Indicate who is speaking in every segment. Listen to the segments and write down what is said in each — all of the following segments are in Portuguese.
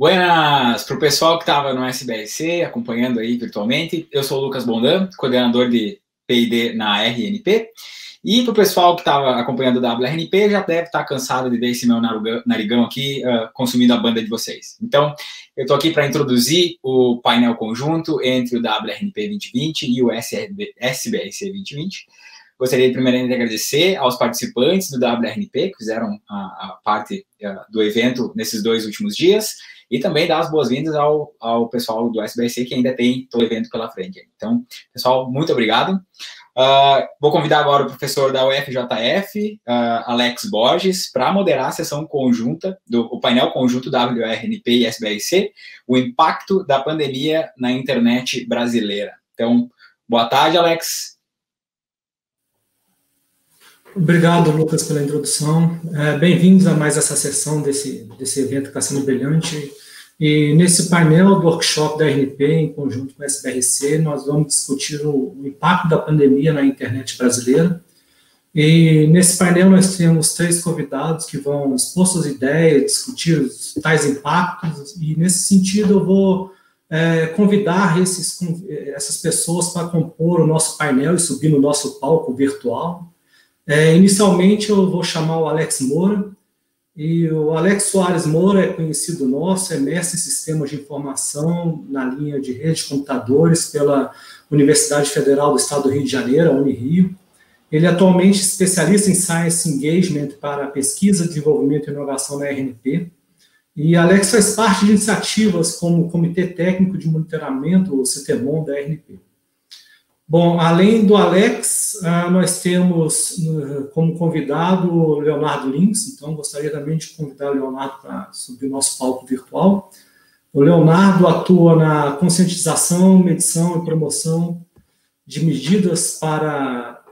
Speaker 1: Buenas para o pessoal que estava no SBRC, acompanhando aí virtualmente. Eu sou o Lucas Bondan, coordenador de P&D na RNP. E para o pessoal que estava acompanhando o WRNP, já deve estar cansado de ver esse meu narigão aqui consumindo a banda de vocês. Então, eu estou aqui para introduzir o painel conjunto entre o WRNP 2020 e o SBRC 2020. Gostaria de primeiramente agradecer aos participantes do WRNP que fizeram a parte do evento nesses 2 últimos dias e também dar as boas-vindas ao pessoal do SBRC que ainda tem todo o evento pela frente. Então, pessoal, muito obrigado. Vou convidar agora o professor da UFJF, Alex Borges, para moderar a sessão conjunta, o painel conjunto WRNP e SBRC, o impacto da pandemia na internet brasileira. Então, boa tarde, Alex.
Speaker 2: Obrigado, Lucas, pela introdução. Bem-vindos a mais essa sessão desse evento que está sendo brilhante. E nesse painel do workshop da RNP, em conjunto com a SBRC, nós vamos discutir o impacto da pandemia na internet brasileira. E nesse painel nós temos 3 convidados que vão expor suas ideias, discutir os tais impactos, e nesse sentido eu vou convidar essas pessoas para compor o nosso painel e subir no nosso palco virtual. Inicialmente eu vou chamar o Alex Moura, e o Alex Soares Moura é conhecido nosso, é mestre em sistemas de informação na linha de rede de computadores pela Universidade Federal do Estado do Rio de Janeiro, a Unirio. Ele é atualmente especialista em Science Engagement para pesquisa, desenvolvimento e inovação na RNP, e Alex faz parte de iniciativas como o Comitê Técnico de Monitoramento, o CTMON, da RNP. Bom, além do Alex, nós temos como convidado o Leonardo Lins, então gostaria também de convidar o Leonardo para subir o nosso palco virtual. O Leonardo atua na conscientização, medição e promoção de medidas para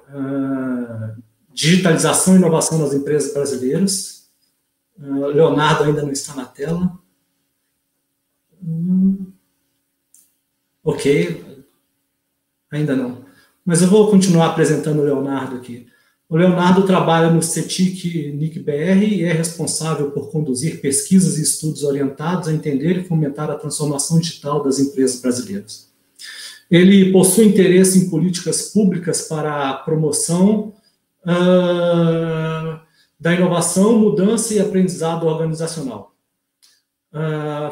Speaker 2: digitalização e inovação das empresas brasileiras. O Leonardo ainda não está na tela. Ok. Ainda não. Mas eu vou continuar apresentando o Leonardo aqui. O Leonardo trabalha no CETIC-NIC-BR e é responsável por conduzir pesquisas e estudos orientados a entender e fomentar a transformação digital das empresas brasileiras. Ele possui interesse em políticas públicas para a promoção da inovação, mudança e aprendizado organizacional.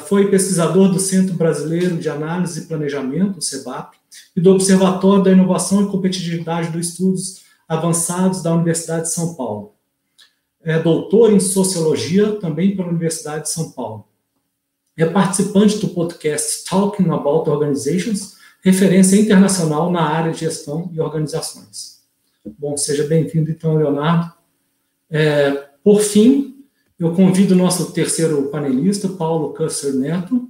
Speaker 2: Foi pesquisador do Centro Brasileiro de Análise e Planejamento, o CEBAP, e do Observatório da Inovação e Competitividade dos Estudos Avançados da Universidade de São Paulo. É doutor em Sociologia, também pela Universidade de São Paulo. É participante do podcast Talking About Organizations, referência internacional na área de gestão e organizações. Bom, seja bem-vindo, então, Leonardo. Por fim, eu convido o nosso terceiro panelista, Paulo Cusser Neto.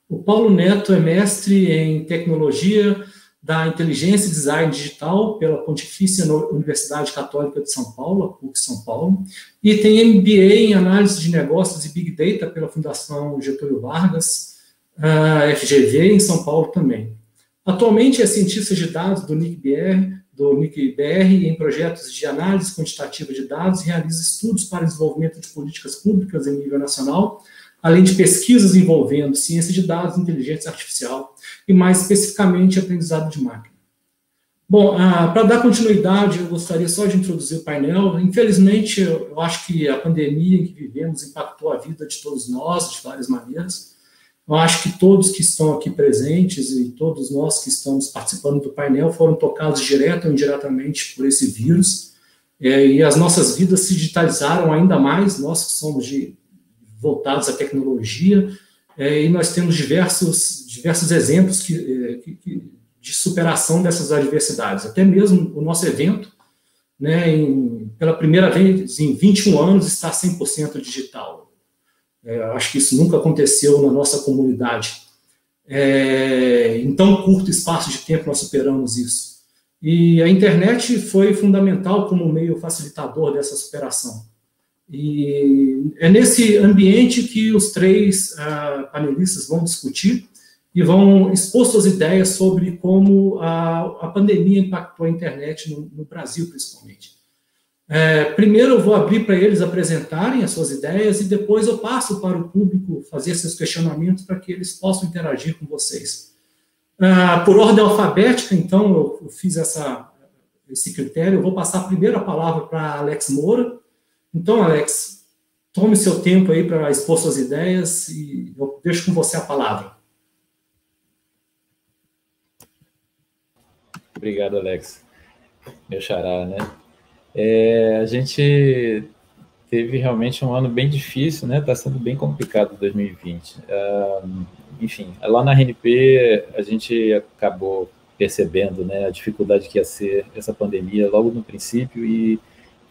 Speaker 2: O Paulo Neto é mestre em Tecnologia da Inteligência e Design Digital pela Pontifícia Universidade Católica de São Paulo, a PUC São Paulo, e tem MBA em Análise de Negócios e Big Data pela Fundação Getúlio Vargas, FGV, em São Paulo também. Atualmente é cientista de dados do NIC-BR em projetos de análise quantitativa de dados e realiza estudos para desenvolvimento de políticas públicas em nível nacional, além de pesquisas envolvendo ciência de dados, inteligência artificial e, mais especificamente, aprendizado de máquina. Bom, para dar continuidade, eu gostaria só de introduzir o painel. Infelizmente, eu acho que a pandemia em que vivemos impactou a vida de todos nós, de várias maneiras. Eu acho que todos que estão aqui presentes e todos nós que estamos participando do painel foram tocados direto ou indiretamente por esse vírus, e as nossas vidas se digitalizaram ainda mais, nós que somos voltados à tecnologia, e nós temos diversos exemplos de superação dessas adversidades. Até mesmo o nosso evento, né, pela primeira vez em 21 anos, está 100% digital. Acho que isso nunca aconteceu na nossa comunidade. Em tão curto espaço de tempo nós superamos isso. E a internet foi fundamental como meio facilitador dessa superação. E é nesse ambiente que os 3 panelistas vão discutir e vão expor suas ideias sobre como a pandemia impactou a internet no Brasil, principalmente. Primeiro eu vou abrir para eles apresentarem as suas ideias e depois eu passo para o público fazer esses questionamentos para que eles possam interagir com vocês. Por ordem alfabética, então, eu fiz esse critério. Eu vou passar primeiro a palavra para Alex Moura. Então, Alex, tome seu tempo aí para expor suas ideias e eu deixo com você a palavra.
Speaker 3: Obrigado, Alex. Meu xará, né? A gente teve realmente um ano bem difícil, né? Está sendo bem complicado 2020. Enfim, lá na RNP a gente acabou percebendo, né, a dificuldade que ia ser essa pandemia logo no princípio e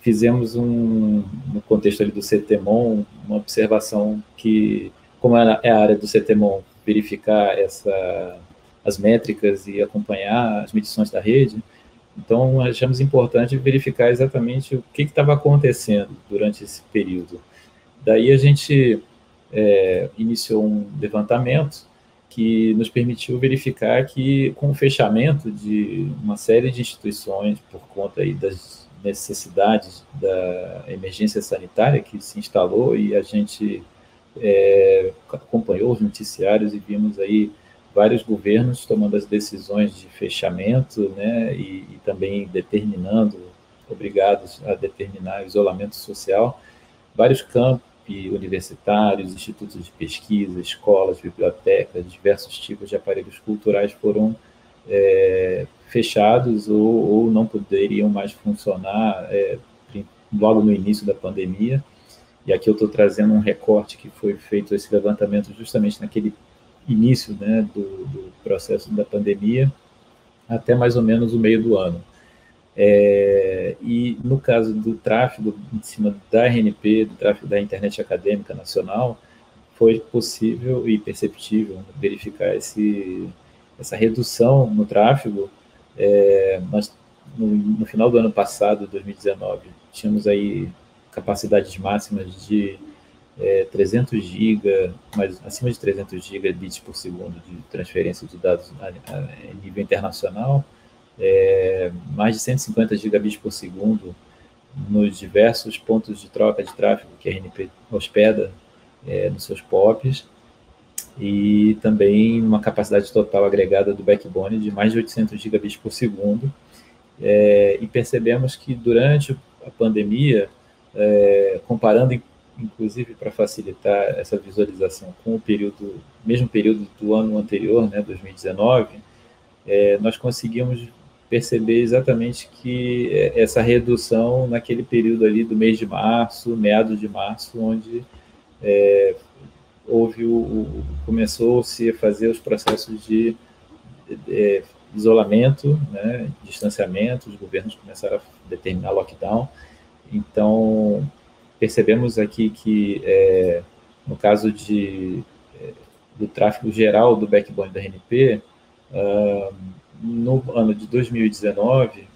Speaker 3: fizemos no contexto ali do CETEMON, uma observação que, como é a área do CETEMON, verificar as métricas e acompanhar as medições da rede. Então, achamos importante verificar exatamente o que estava acontecendo durante esse período. Daí a gente iniciou um levantamento que nos permitiu verificar que, com o fechamento de uma série de instituições, por conta aí das necessidades da emergência sanitária que se instalou, e a gente acompanhou os noticiários e vimos aí vários governos tomando as decisões de fechamento, né, e também obrigados a determinar isolamento social. Vários campi universitários, institutos de pesquisa, escolas, bibliotecas, diversos tipos de aparelhos culturais foram fechados ou não poderiam mais funcionar logo no início da pandemia. E aqui eu estou trazendo um recorte que foi feito esse levantamento justamente naquele início, né, do processo da pandemia, até mais ou menos o meio do ano. E no caso do tráfego em cima da RNP, do tráfego da internet acadêmica nacional, foi possível e perceptível verificar essa redução no tráfego. Nós, no final do ano passado, 2019, tínhamos aí capacidades máximas de 300 GB, mas acima de 300 gigabits por segundo de transferência de dados a nível internacional, mais de 150 gigabits por segundo nos diversos pontos de troca de tráfego que a RNP hospeda nos seus POPs, e também uma capacidade total agregada do backbone de mais de 800 gigabits por segundo. E percebemos que durante a pandemia, comparando inclusive para facilitar essa visualização com o mesmo período do ano anterior, né, 2019, nós conseguimos perceber exatamente que essa redução naquele período ali do mês de março, meados de março, onde começou-se a fazer os processos de isolamento, né, distanciamento, os governos começaram a determinar lockdown. Então, percebemos aqui que, no caso do tráfego geral do backbone da RNP, no ano de 2019,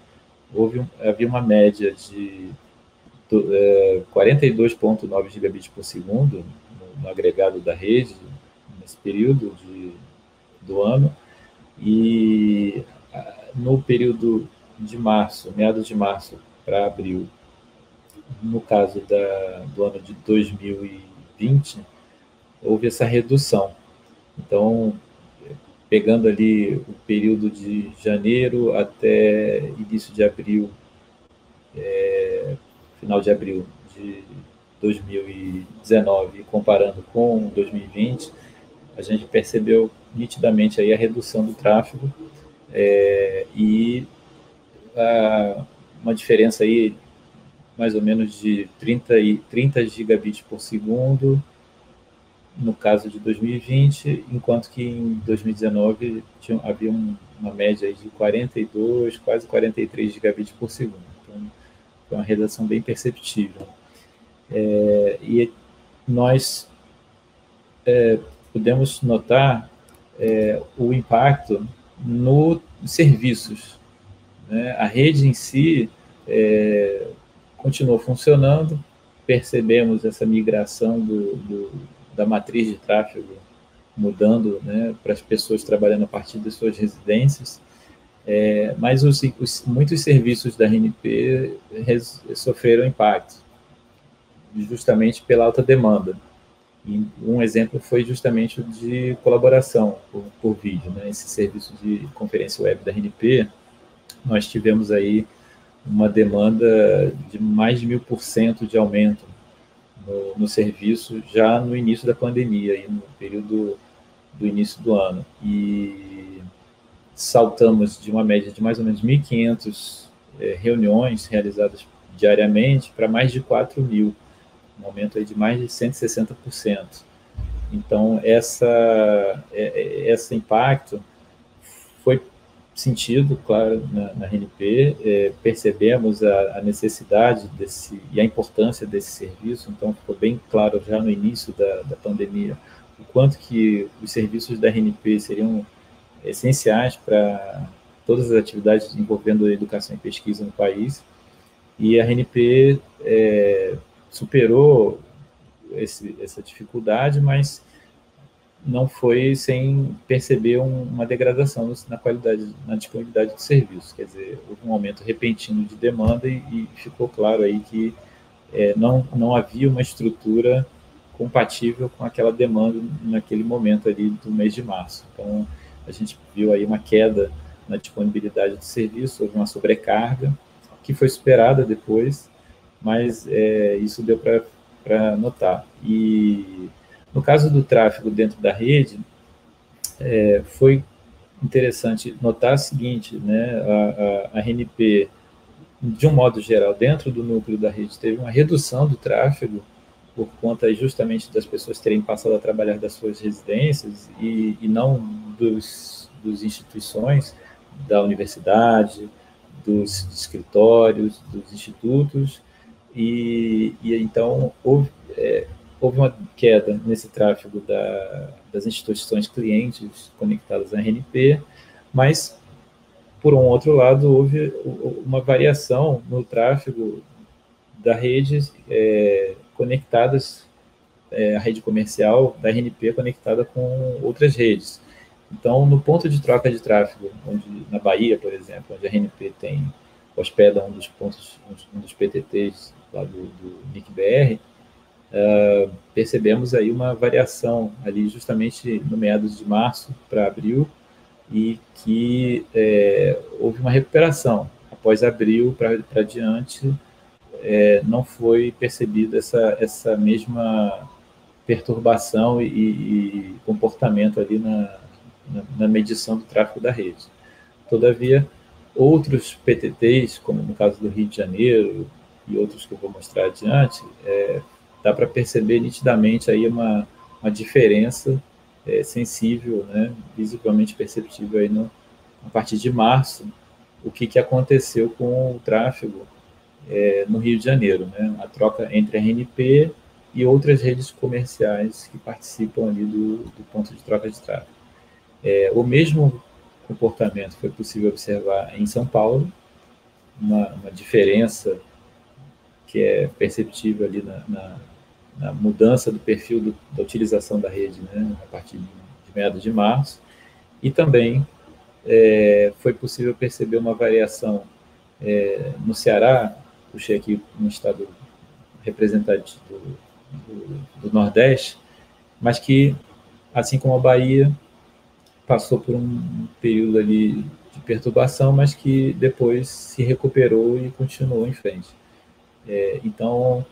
Speaker 3: havia uma média de 42,9 gigabits por segundo no agregado da rede, nesse período do ano, e no período de março, meados de março para abril, no caso do ano de 2020, houve essa redução. Então, pegando ali o período de janeiro até início de abril, final de abril de 2019, comparando com 2020, a gente percebeu nitidamente aí a redução do tráfego e uma diferença aí mais ou menos de 30 gigabits por segundo no caso de 2020, enquanto que em 2019 havia uma média aí de 42, quase 43 gigabits por segundo. Então, foi uma redução bem perceptível. E nós pudemos notar o impacto nos serviços, né? A rede em si continuou funcionando, percebemos essa migração da matriz de tráfego mudando, né, para as pessoas trabalhando a partir das suas residências, Mas muitos serviços da RNP sofreram impacto, justamente pela alta demanda. E um exemplo foi justamente o de colaboração por vídeo, né? Esse serviço de conferência web da RNP, nós tivemos aí uma demanda de mais de 1000% de aumento no serviço já no início da pandemia, aí no período do início do ano. E saltamos de uma média de mais ou menos 1.500 reuniões realizadas diariamente para mais de 4.000, um aumento aí de mais de 160%. Então, esse impacto foi sentido, claro, na RNP, percebemos a necessidade e a importância desse serviço, então ficou bem claro já no início da pandemia o quanto que os serviços da RNP seriam essenciais para todas as atividades envolvendo a educação e pesquisa no país, e a RNP superou essa dificuldade, mas não foi sem perceber uma degradação na qualidade, na disponibilidade do serviço. Quer dizer, houve um aumento repentino de demanda e ficou claro aí que não havia uma estrutura compatível com aquela demanda naquele momento ali do mês de março. Então, a gente viu aí uma queda na disponibilidade do serviço, houve uma sobrecarga, que foi superada depois, mas isso deu para notar. E no caso do tráfego dentro da rede, foi interessante notar o seguinte, né, a RNP, de um modo geral, dentro do núcleo da rede, teve uma redução do tráfego por conta justamente das pessoas terem passado a trabalhar das suas residências e não das instituições, da universidade, dos escritórios, dos institutos, e então houve uma queda nesse tráfego das instituições clientes conectadas à RNP, mas, por um outro lado, houve uma variação no tráfego da rede conectadas, a rede comercial da RNP conectada com outras redes. Então, no ponto de troca de tráfego, na Bahia, por exemplo, onde a RNP hospeda um dos PTTs lá do NIC-BR, percebemos aí uma variação ali justamente no meados de março para abril, e que houve uma recuperação. Após abril para diante, não foi percebida essa mesma perturbação e comportamento ali na medição do tráfego da rede. Todavia, outros PTTs, como no caso do Rio de Janeiro e outros que eu vou mostrar adiante, dá para perceber nitidamente aí uma diferença sensível, né, visivelmente perceptível aí a partir de março, o que aconteceu com o tráfego no Rio de Janeiro, né, a troca entre a RNP e outras redes comerciais que participam ali do ponto de troca de tráfego. O mesmo comportamento foi possível observar em São Paulo, uma diferença que é perceptível ali na mudança do perfil da utilização da rede, né, a partir de meados de março, e também foi possível perceber uma variação no Ceará, puxei aqui um estado representante do Nordeste, mas que, assim como a Bahia, passou por um período ali de perturbação, mas que depois se recuperou e continuou em frente. Então,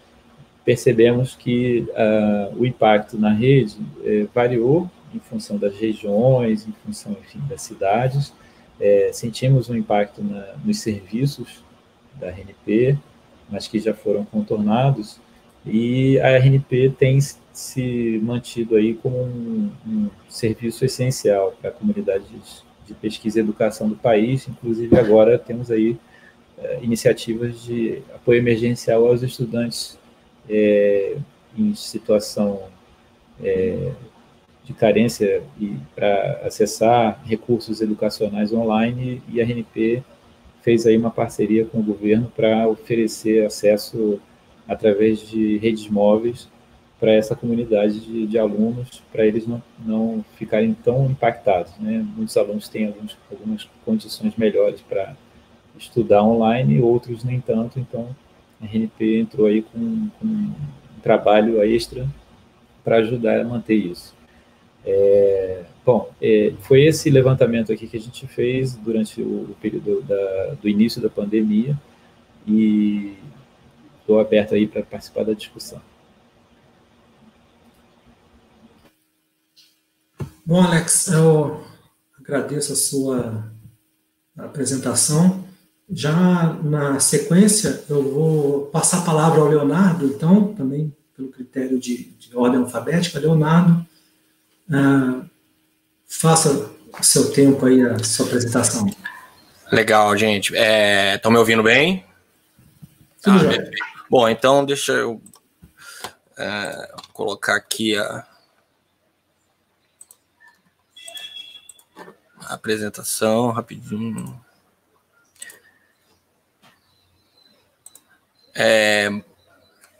Speaker 3: percebemos que o impacto na rede variou em função das regiões, em função, enfim, das cidades. Sentimos um impacto nos serviços da RNP, mas que já foram contornados, e a RNP tem se mantido aí como um serviço essencial para a comunidade de pesquisa e educação do país. Inclusive, agora temos aí iniciativas de apoio emergencial aos estudantes em situação de carência e para acessar recursos educacionais online, e a RNP fez aí uma parceria com o governo para oferecer acesso através de redes móveis para essa comunidade de alunos, para eles não ficarem tão impactados, né? Muitos alunos têm algumas condições melhores para estudar online, outros nem tanto, então a RNP entrou aí com um trabalho extra para ajudar a manter isso. Foi esse levantamento aqui que a gente fez durante o período do início da pandemia, e estou aberto aí para participar da discussão.
Speaker 2: Bom, Alex, eu agradeço a sua apresentação. Já na sequência, eu vou passar a palavra ao Leonardo, então, também pelo critério de ordem alfabética. Leonardo, faça o seu tempo aí, a sua apresentação.
Speaker 4: Legal, gente. Estão me ouvindo bem?
Speaker 2: Tudo bem.
Speaker 4: Bom, então deixa eu colocar aqui a apresentação rapidinho.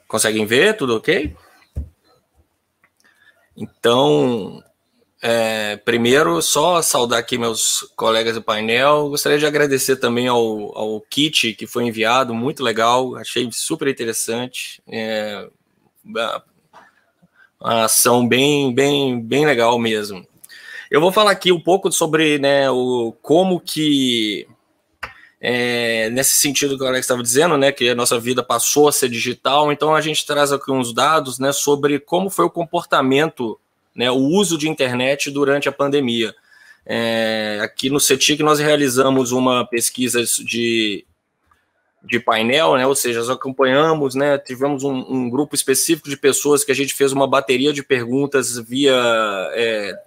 Speaker 4: Conseguem ver? Tudo ok? Então, primeiro, só saudar aqui meus colegas do painel. Gostaria de agradecer também ao kit que foi enviado, muito legal, achei super interessante. Uma ação bem legal mesmo. Eu vou falar aqui um pouco sobre, né, como que, nesse sentido que o Alex estava dizendo, né, que a nossa vida passou a ser digital, então a gente traz aqui uns dados, né, sobre como foi o comportamento, né, o uso de internet durante a pandemia. Aqui no CETIC nós realizamos uma pesquisa de painel, né, ou seja, nós acompanhamos, né, tivemos um grupo específico de pessoas que a gente fez uma bateria de perguntas via,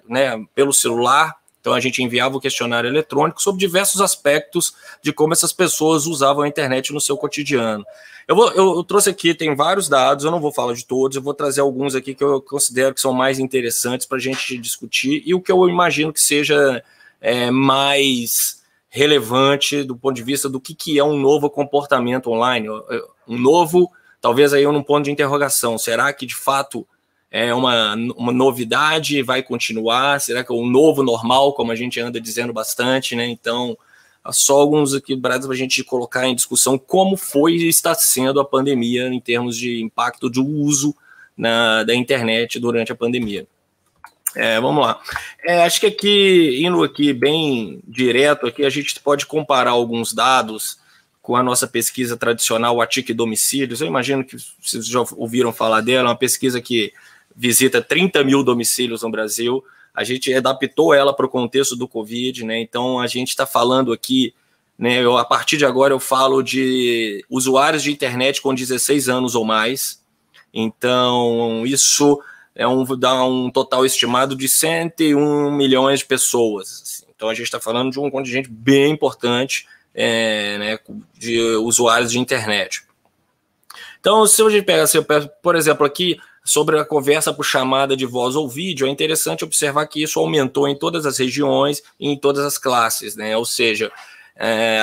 Speaker 4: né, pelo celular. Então a gente enviava o questionário eletrônico sobre diversos aspectos de como essas pessoas usavam a internet no seu cotidiano. Eu trouxe aqui, tem vários dados, eu não vou falar de todos, eu vou trazer alguns aqui que eu considero que são mais interessantes para a gente discutir e o que eu imagino que seja mais relevante do ponto de vista do que é um novo comportamento online, um novo, talvez aí num ponto de interrogação, será que de fato é uma novidade e vai continuar, será que é um novo normal, como a gente anda dizendo bastante, né? Então, só alguns aqui para a gente colocar em discussão como foi e está sendo a pandemia em termos de impacto do uso da internet durante a pandemia. Vamos lá. Acho que aqui, indo aqui bem direto, aqui a gente pode comparar alguns dados com a nossa pesquisa tradicional, o ATIC Domicílios. Eu imagino que vocês já ouviram falar dela, uma pesquisa que visita 30 mil domicílios no Brasil. A gente adaptou ela para o contexto do Covid, né? Então a gente está falando aqui, né? A partir de agora eu falo de usuários de internet com 16 anos ou mais. Então isso dá um total estimado de 101 milhões de pessoas. Assim. Então a gente está falando de um contingente bem importante, né, de usuários de internet. Então, se a gente pega, por exemplo, aqui, sobre a conversa por chamada de voz ou vídeo, é interessante observar que isso aumentou em todas as regiões e em todas as classes, né? Ou seja,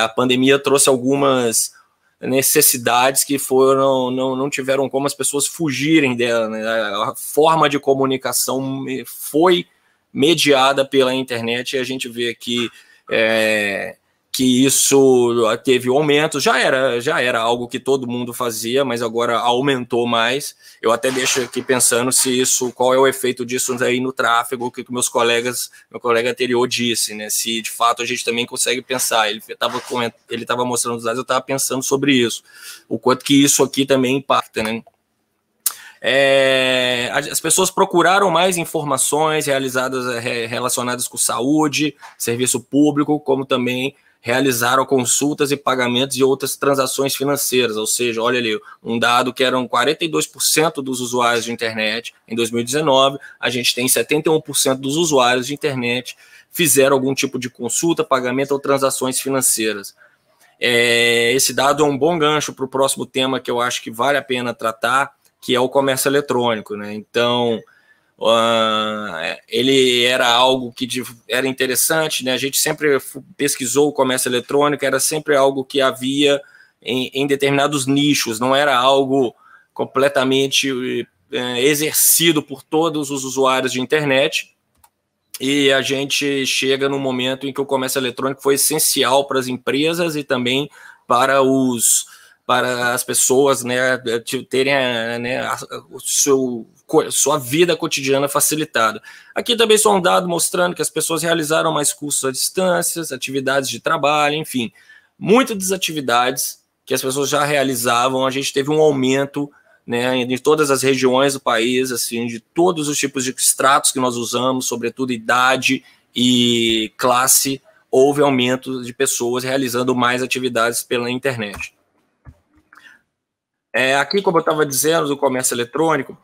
Speaker 4: a pandemia trouxe algumas necessidades que não tiveram como as pessoas fugirem dela, né? A forma de comunicação foi mediada pela internet e a gente vê aqui que isso teve aumento, já era algo que todo mundo fazia, mas agora aumentou mais. Eu até deixo aqui pensando qual é o efeito disso aí no tráfego, o que meu colega anterior disse, né? Se de fato a gente também consegue pensar. Ele estava mostrando os dados, eu estava pensando sobre isso, o quanto que isso aqui também impacta, né? As pessoas procuraram mais informações relacionadas com saúde, serviço público, como também realizaram consultas e pagamentos e outras transações financeiras, ou seja, olha ali, um dado que eram 42% dos usuários de internet em 2019, a gente tem 71% dos usuários de internet fizeram algum tipo de consulta, pagamento ou transações financeiras. Esse dado é um bom gancho para o próximo tema que eu acho que vale a pena tratar, que é o comércio eletrônico, né? Então, ele era algo que era interessante, né? A gente sempre pesquisou o comércio eletrônico, era sempre algo que havia em determinados nichos, não era algo completamente exercido por todos os usuários de internet, e a gente chega no momento em que o comércio eletrônico foi essencial para as empresas e também para as pessoas, né, terem, né, sua vida cotidiana facilitada. Aqui também só um dado mostrando que as pessoas realizaram mais cursos à distância, atividades de trabalho, enfim, muitas das atividades que as pessoas já realizavam, a gente teve um aumento, né, em todas as regiões do país, assim, de todos os tipos de extratos que nós usamos, sobretudo idade e classe, houve aumento de pessoas realizando mais atividades pela internet. Aqui, como eu estava dizendo, do comércio eletrônico,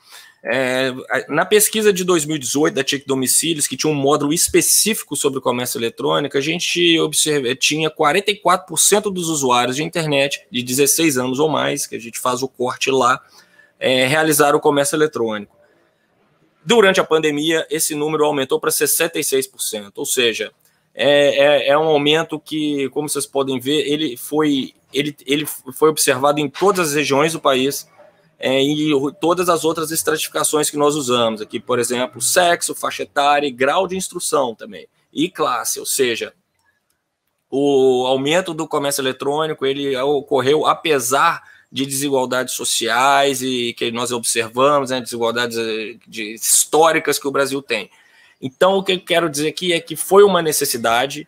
Speaker 4: na pesquisa de 2018 da TIC Domicílios, que tinha um módulo específico sobre o comércio eletrônico, a gente tinha 44% dos usuários de internet de 16 anos ou mais, que a gente faz o corte lá, realizaram o comércio eletrônico. Durante a pandemia, esse número aumentou para 66%, ou seja, é um aumento que, como vocês podem ver, ele foi observado em todas as regiões do país, e todas as outras estratificações que nós usamos aqui, por exemplo, sexo, faixa etária, grau de instrução também, e classe, ou seja, o aumento do comércio eletrônico ele ocorreu apesar de desigualdades sociais e que nós observamos, né, desigualdades históricas que o Brasil tem. Então, o que eu quero dizer aqui é que foi uma necessidade,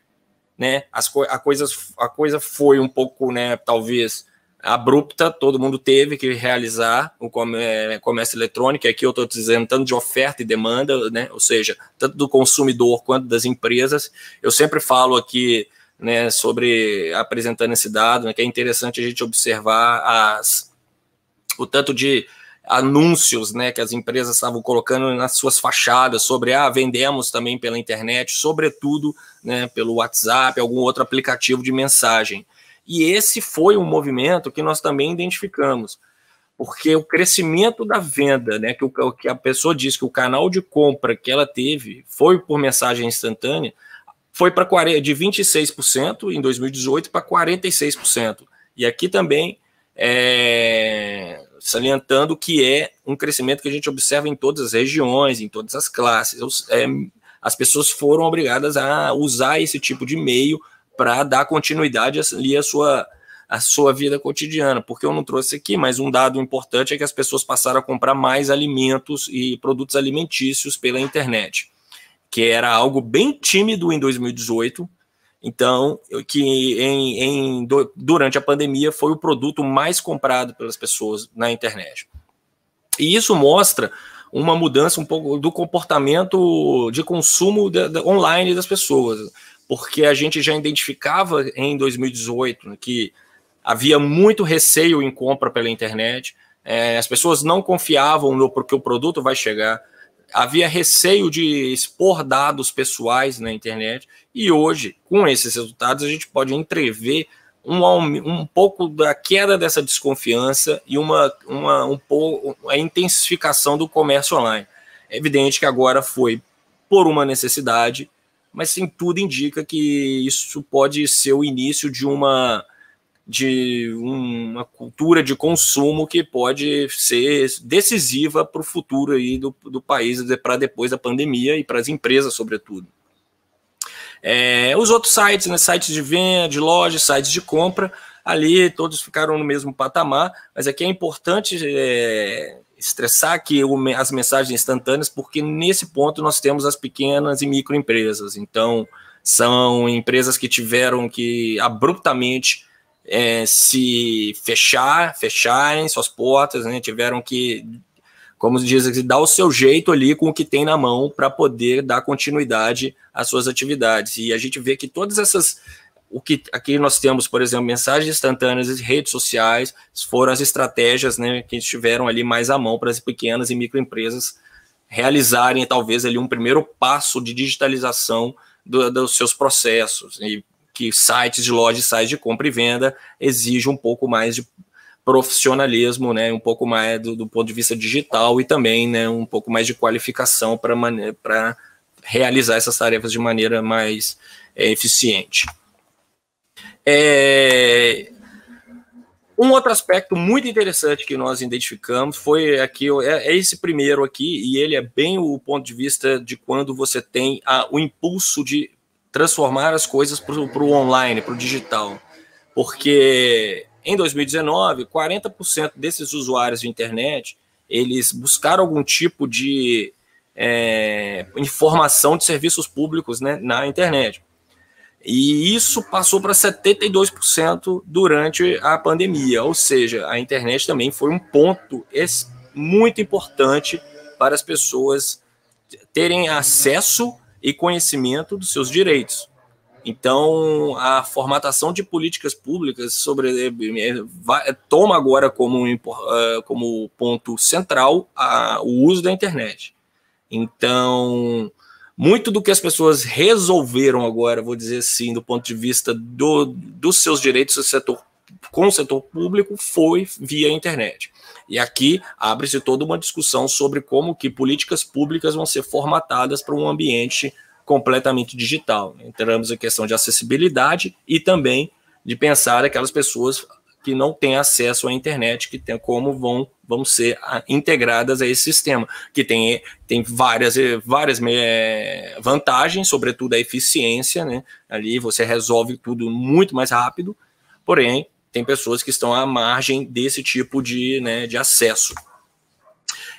Speaker 4: né? A coisa foi um pouco, né, talvez abrupta, todo mundo teve que realizar o comércio eletrônico. Aqui eu estou dizendo tanto de oferta e demanda, né? Ou seja, tanto do consumidor quanto das empresas. Eu sempre falo aqui, né, apresentando esse dado, né, que é interessante a gente observar o tanto de anúncios, né, que as empresas estavam colocando nas suas fachadas sobre vendemos também pela internet, sobretudo, né, pelo WhatsApp, algum outro aplicativo de mensagem. E esse foi um movimento que nós também identificamos, porque o crescimento da venda, né, que a pessoa diz que o canal de compra que ela teve foi por mensagem instantânea, foi de 26% em 2018 para 46%. E aqui também, salientando que é um crescimento que a gente observa em todas as regiões, em todas as classes. As pessoas foram obrigadas a usar esse tipo de meio para dar continuidade ali à sua vida cotidiana. Porque eu não trouxe aqui, mas um dado importante é que as pessoas passaram a comprar mais alimentos e produtos alimentícios pela internet, que era algo bem tímido em 2018, então, que durante a pandemia foi o produto mais comprado pelas pessoas na internet. E isso mostra uma mudança um pouco do comportamento de consumo online das pessoas, porque a gente já identificava em 2018 que havia muito receio em compra pela internet, as pessoas não confiavam porque o produto vai chegar, havia receio de expor dados pessoais na internet, e hoje, com esses resultados, a gente pode entrever um pouco da queda dessa desconfiança e a intensificação do comércio online. É evidente que agora foi por uma necessidade, mas sim, tudo indica que isso pode ser o início de uma cultura de consumo que pode ser decisiva para o futuro aí do país, para depois da pandemia e para as empresas, sobretudo. Os outros sites, né, sites de venda, de lojas, sites de compra, ali todos ficaram no mesmo patamar, mas aqui é importante estressar que as mensagens instantâneas, porque nesse ponto nós temos as pequenas e microempresas. Então, são empresas que tiveram que abruptamente se fecharem suas portas, né, tiveram que, como diz, dar o seu jeito ali com o que tem na mão para poder dar continuidade às suas atividades. E a gente vê que todas essas, aqui nós temos, por exemplo, mensagens instantâneas e redes sociais, foram as estratégias, né, que estiveram ali mais à mão para as pequenas e microempresas realizarem talvez ali um primeiro passo de digitalização dos seus processos, e que sites de loja, sites de compra e venda exigem um pouco mais de profissionalismo, né, um pouco mais do ponto de vista digital, e também, né, um pouco mais de qualificação para realizar essas tarefas de maneira mais eficiente. Um outro aspecto muito interessante que nós identificamos foi aqui, é esse primeiro aqui, e ele é bem o ponto de vista de quando você tem o impulso de transformar as coisas para o online, para o digital. Porque em 2019, 40% desses usuários de internet, eles buscaram algum tipo de informação de serviços públicos, né, na internet. E isso passou para 72% durante a pandemia, ou seja, a internet também foi um ponto muito importante para as pessoas terem acesso e conhecimento dos seus direitos. Então, a formatação de políticas públicas toma agora como ponto central o uso da internet. Então, muito do que as pessoas resolveram agora, vou dizer assim, do ponto de vista dos seus direitos com o setor público, foi via internet. E aqui abre-se toda uma discussão sobre como que políticas públicas vão ser formatadas para um ambiente completamente digital. Entramos em questão de acessibilidade e também de pensar aquelas pessoas que não têm acesso à internet, que tem como vão ser integradas a esse sistema, que tem várias vantagens, sobretudo a eficiência, né? Ali você resolve tudo muito mais rápido, porém, tem pessoas que estão à margem desse tipo de acesso.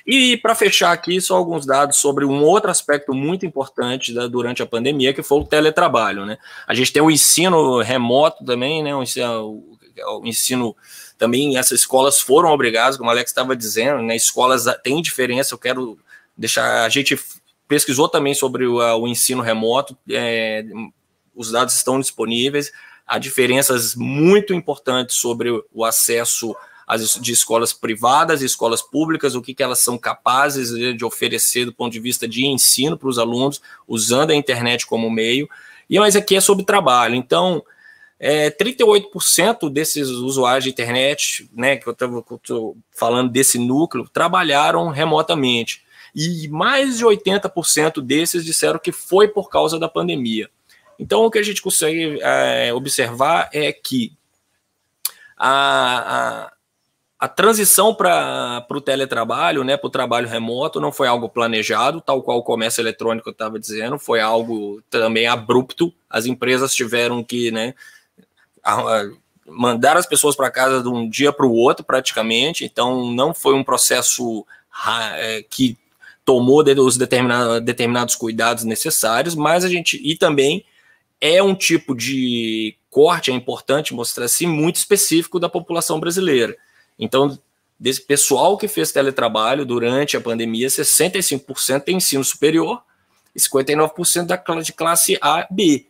Speaker 4: E para fechar aqui, só alguns dados sobre um outro aspecto muito importante durante a pandemia, que foi o teletrabalho, né? A gente tem o ensino remoto também, né? O ensino também, essas escolas foram obrigadas, como o Alex estava dizendo, né? Escolas têm diferença, eu quero deixar, a gente pesquisou também sobre o ensino remoto, os dados estão disponíveis, há diferenças muito importantes sobre o acesso de escolas privadas e escolas públicas, o que elas são capazes de oferecer do ponto de vista de ensino para os alunos, usando a internet como meio. Mas aqui é sobre trabalho, então 38% desses usuários de internet, né, que eu estou falando desse núcleo, trabalharam remotamente, e mais de 80% desses disseram que foi por causa da pandemia. Então, o que a gente consegue observar é que a transição para o teletrabalho, né, para o trabalho remoto, não foi algo planejado, tal qual o comércio eletrônico eu estava dizendo, foi algo também abrupto. As empresas tiveram que, né, mandar as pessoas para casa de um dia para o outro, praticamente. Então, não foi um processo que tomou os determinados cuidados necessários, mas e também é um tipo de corte, é importante mostrar assim, muito específico da população brasileira. Então, desse pessoal que fez teletrabalho durante a pandemia, 65% tem ensino superior e 59% de classe A, B.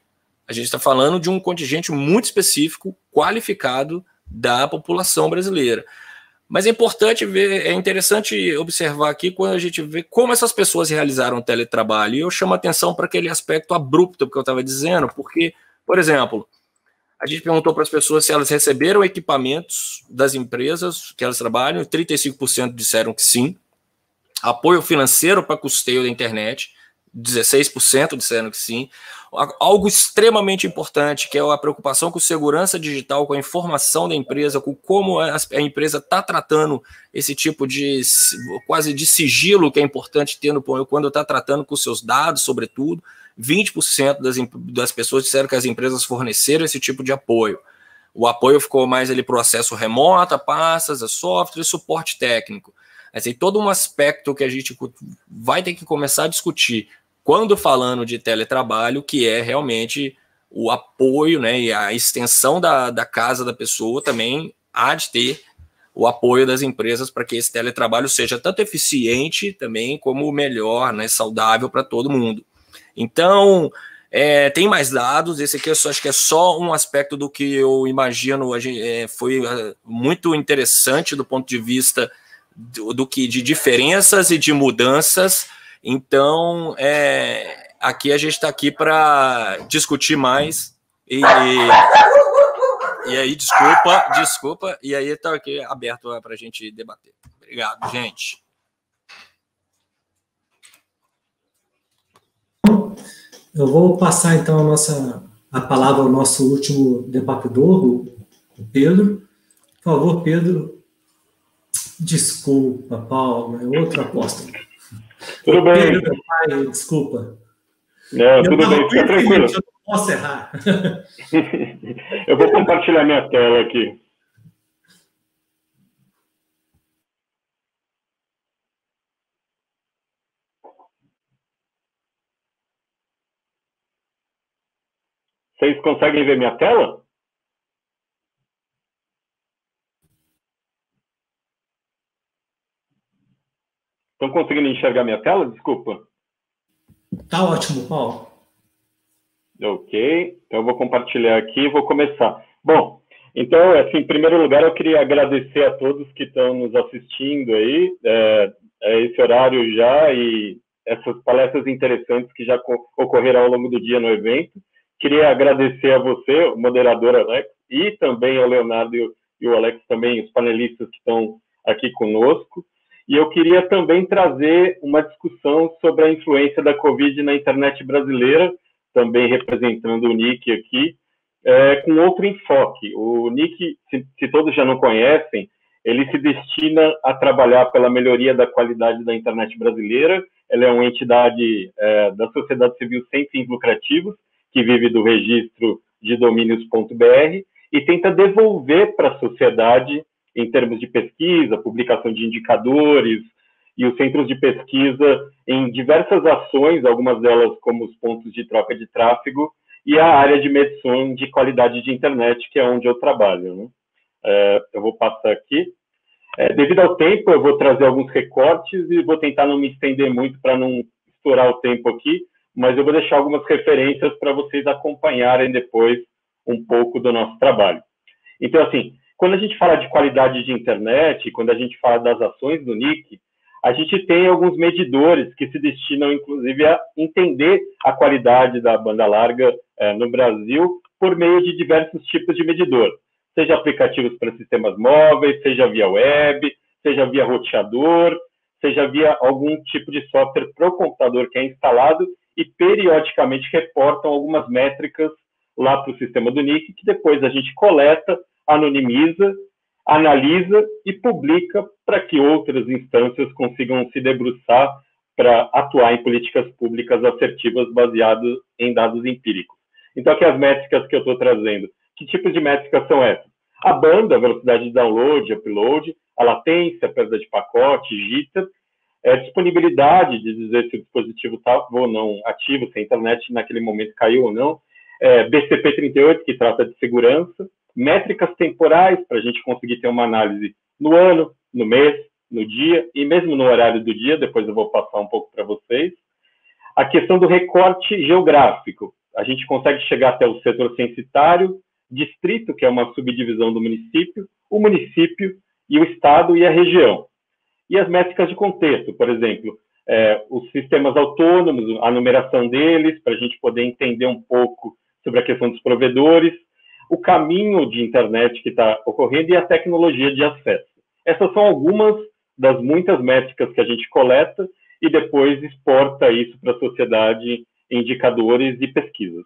Speaker 4: A gente está falando de um contingente muito específico, qualificado da população brasileira. Mas é importante ver, é interessante observar aqui quando a gente vê como essas pessoas realizaram o teletrabalho. E eu chamo a atenção para aquele aspecto abrupto que eu estava dizendo, porque, por exemplo, a gente perguntou para as pessoas se elas receberam equipamentos das empresas que elas trabalham, 35% disseram que sim. Apoio financeiro para custeio da internet, 16% disseram que sim. Algo extremamente importante, que é a preocupação com segurança digital, com a informação da empresa, com como a empresa está tratando esse tipo de quase de sigilo que é importante ter quando está tratando com seus dados, sobretudo. 20% das pessoas disseram que as empresas forneceram esse tipo de apoio. O apoio ficou mais ali para o acesso remoto, a pastas, a software e suporte técnico. Assim, todo um aspecto que a gente vai ter que começar a discutir quando falando de teletrabalho, que é realmente o apoio, né, e a extensão da casa da pessoa também há de ter o apoio das empresas para que esse teletrabalho seja tanto eficiente também como melhor, né, saudável para todo mundo. Então, tem mais dados, esse aqui eu acho que é só um aspecto do que eu imagino, foi muito interessante do ponto de vista de diferenças e de mudanças. Então, aqui a gente está aqui para discutir mais e aí, desculpa, e aí está aqui aberto para a gente debater. Obrigado, gente.
Speaker 2: Eu vou passar, então, a palavra ao nosso último debatedor, o Pedro, Por favor, Pedro. Desculpa, Paulo, é outro apóstolo.
Speaker 5: Tudo bem.
Speaker 2: Pedro, meu pai, desculpa.
Speaker 5: Não, tudo bem, fica tranquilo.
Speaker 2: Eu não posso errar.
Speaker 5: Eu vou compartilhar minha tela aqui. Vocês conseguem ver minha tela? Estão conseguindo enxergar minha tela? Desculpa.
Speaker 2: Tá ótimo, Paulo.
Speaker 5: Ok, então eu vou compartilhar aqui e vou começar. Bom, então, assim, em primeiro lugar, eu queria agradecer a todos que estão nos assistindo aí, esse horário já e essas palestras interessantes que já ocorreram ao longo do dia no evento. Queria agradecer a você, o moderador Alex, e também ao Leonardo e o Alex também, os panelistas que estão aqui conosco. E eu queria também trazer uma discussão sobre a influência da Covid na internet brasileira, também representando o NIC aqui, com outro enfoque. O NIC, se todos já não conhecem, ele se destina a trabalhar pela melhoria da qualidade da internet brasileira. Ela é uma entidade da sociedade civil sem fins lucrativos, que vive do registro de domínios.br e tenta devolver para a sociedade, em termos de pesquisa, publicação de indicadores e os centros de pesquisa em diversas ações, algumas delas como os pontos de troca de tráfego e a área de medição de qualidade de internet, que é onde eu trabalho, né? Eu vou passar aqui. Devido ao tempo, eu vou trazer alguns recortes e vou tentar não me estender muito para não estourar o tempo aqui, mas eu vou deixar algumas referências para vocês acompanharem depois um pouco do nosso trabalho. Então, assim, quando a gente fala de qualidade de internet, quando a gente fala das ações do NIC, a gente tem alguns medidores que se destinam, inclusive, a entender a qualidade da banda larga no Brasil por meio de diversos tipos de medidor, seja aplicativos para sistemas móveis, seja via web, seja via roteador, seja via algum tipo de software para o computador que é instalado e periodicamente reportam algumas métricas lá para o sistema do NIC, que depois a gente coleta, anonimiza, analisa e publica para que outras instâncias consigam se debruçar para atuar em políticas públicas assertivas baseadas em dados empíricos. Então, aqui as métricas que eu estou trazendo. Que tipos de métricas são essas? A banda, a velocidade de download, upload, a latência, a perda de pacote, jitter, disponibilidade de dizer se o dispositivo estava ou não ativo, se a internet naquele momento caiu ou não, BCP38, que trata de segurança, métricas temporais, para a gente conseguir ter uma análise no ano, no mês, no dia, e mesmo no horário do dia, depois eu vou passar um pouco para vocês. A questão do recorte geográfico, a gente consegue chegar até o setor censitário, distrito, que é uma subdivisão do município, o município e o estado e a região. E as métricas de contexto, por exemplo, os sistemas autônomos, a numeração deles, para a gente poder entender um pouco sobre a questão dos provedores, o caminho de internet que está ocorrendo e a tecnologia de acesso. Essas são algumas das muitas métricas que a gente coleta e depois exporta isso para a sociedade em indicadores e pesquisas.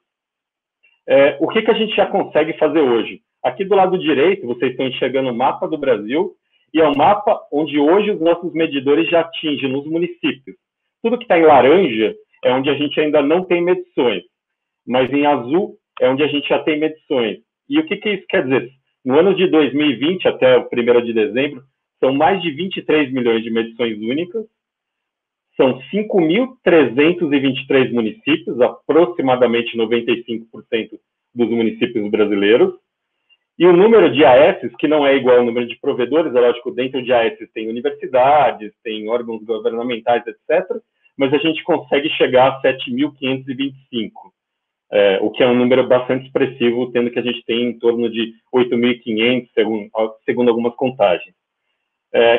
Speaker 5: O que a gente já consegue fazer hoje? Aqui do lado direito, vocês estão enxergando o mapa do Brasil, e é um mapa onde hoje os nossos medidores já atingem nos municípios. Tudo que está em laranja é onde a gente ainda não tem medições, mas em azul é onde a gente já tem medições. E o que isso quer dizer? No ano de 2020, até o 1º de dezembro, são mais de 23 milhões de medições únicas, são 5.323 municípios, aproximadamente 95% dos municípios brasileiros, e o número de AS, que não é igual ao número de provedores, é lógico, dentro de AS tem universidades, tem órgãos governamentais, etc., mas a gente consegue chegar a 7.525, o que é um número bastante expressivo, tendo que a gente tem em torno de 8.500, segundo algumas contagens.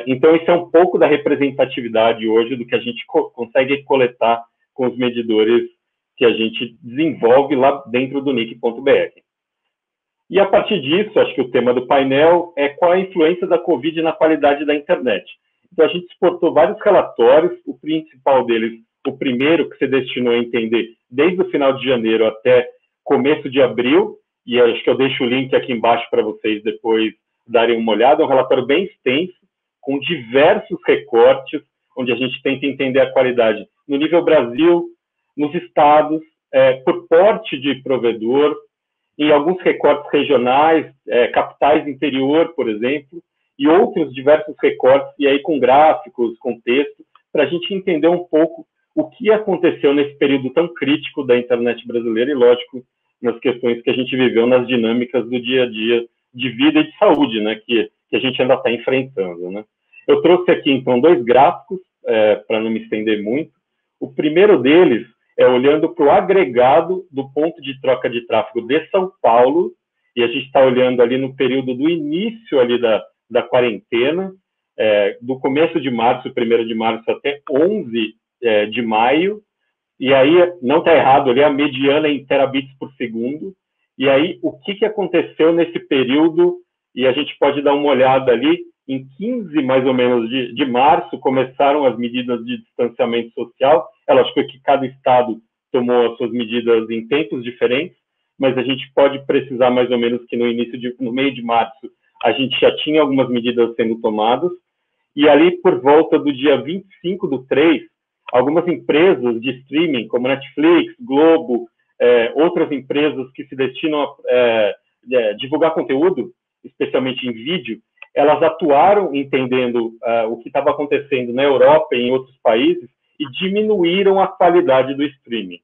Speaker 5: Então, isso é um pouco da representatividade hoje do que a gente consegue coletar com os medidores que a gente desenvolve lá dentro do NIC.br. E, a partir disso, acho que o tema do painel é qual a influência da Covid na qualidade da internet. Então, a gente exportou vários relatórios, o principal deles, o primeiro que se destinou a entender desde o final de janeiro até começo de abril, e acho que eu deixo o link aqui embaixo para vocês depois darem uma olhada. É um relatório bem extenso, com diversos recortes, onde a gente tenta entender a qualidade no nível Brasil, nos estados, por porte de provedor, em alguns recortes regionais, capitais interior, por exemplo, e outros diversos recortes, e aí com gráficos, com texto, para a gente entender um pouco o que aconteceu nesse período tão crítico da internet brasileira e, lógico, nas questões que a gente viveu, nas dinâmicas do dia a dia de vida e de saúde, né, que a gente ainda está enfrentando, né. Eu trouxe aqui, então, 2 gráficos, para não me estender muito. O primeiro deles é olhando para o agregado do ponto de troca de tráfego de São Paulo, e a gente está olhando ali no período do início ali da quarentena, do começo de março, 1º de março, até 11 de maio, e aí, não está errado, ali a mediana em terabits por segundo, e aí o que aconteceu nesse período, e a gente pode dar uma olhada ali, em 15, mais ou menos, de março, começaram as medidas de distanciamento social. É lógico que cada estado tomou as suas medidas em tempos diferentes, mas a gente pode precisar, mais ou menos, que no meio de março, a gente já tinha algumas medidas sendo tomadas, e ali, por volta do dia 25/3, algumas empresas de streaming, como Netflix, Globo, outras empresas que se destinam a divulgar conteúdo, especialmente em vídeo, elas atuaram entendendo o que estava acontecendo na Europa e em outros países e diminuíram a qualidade do streaming.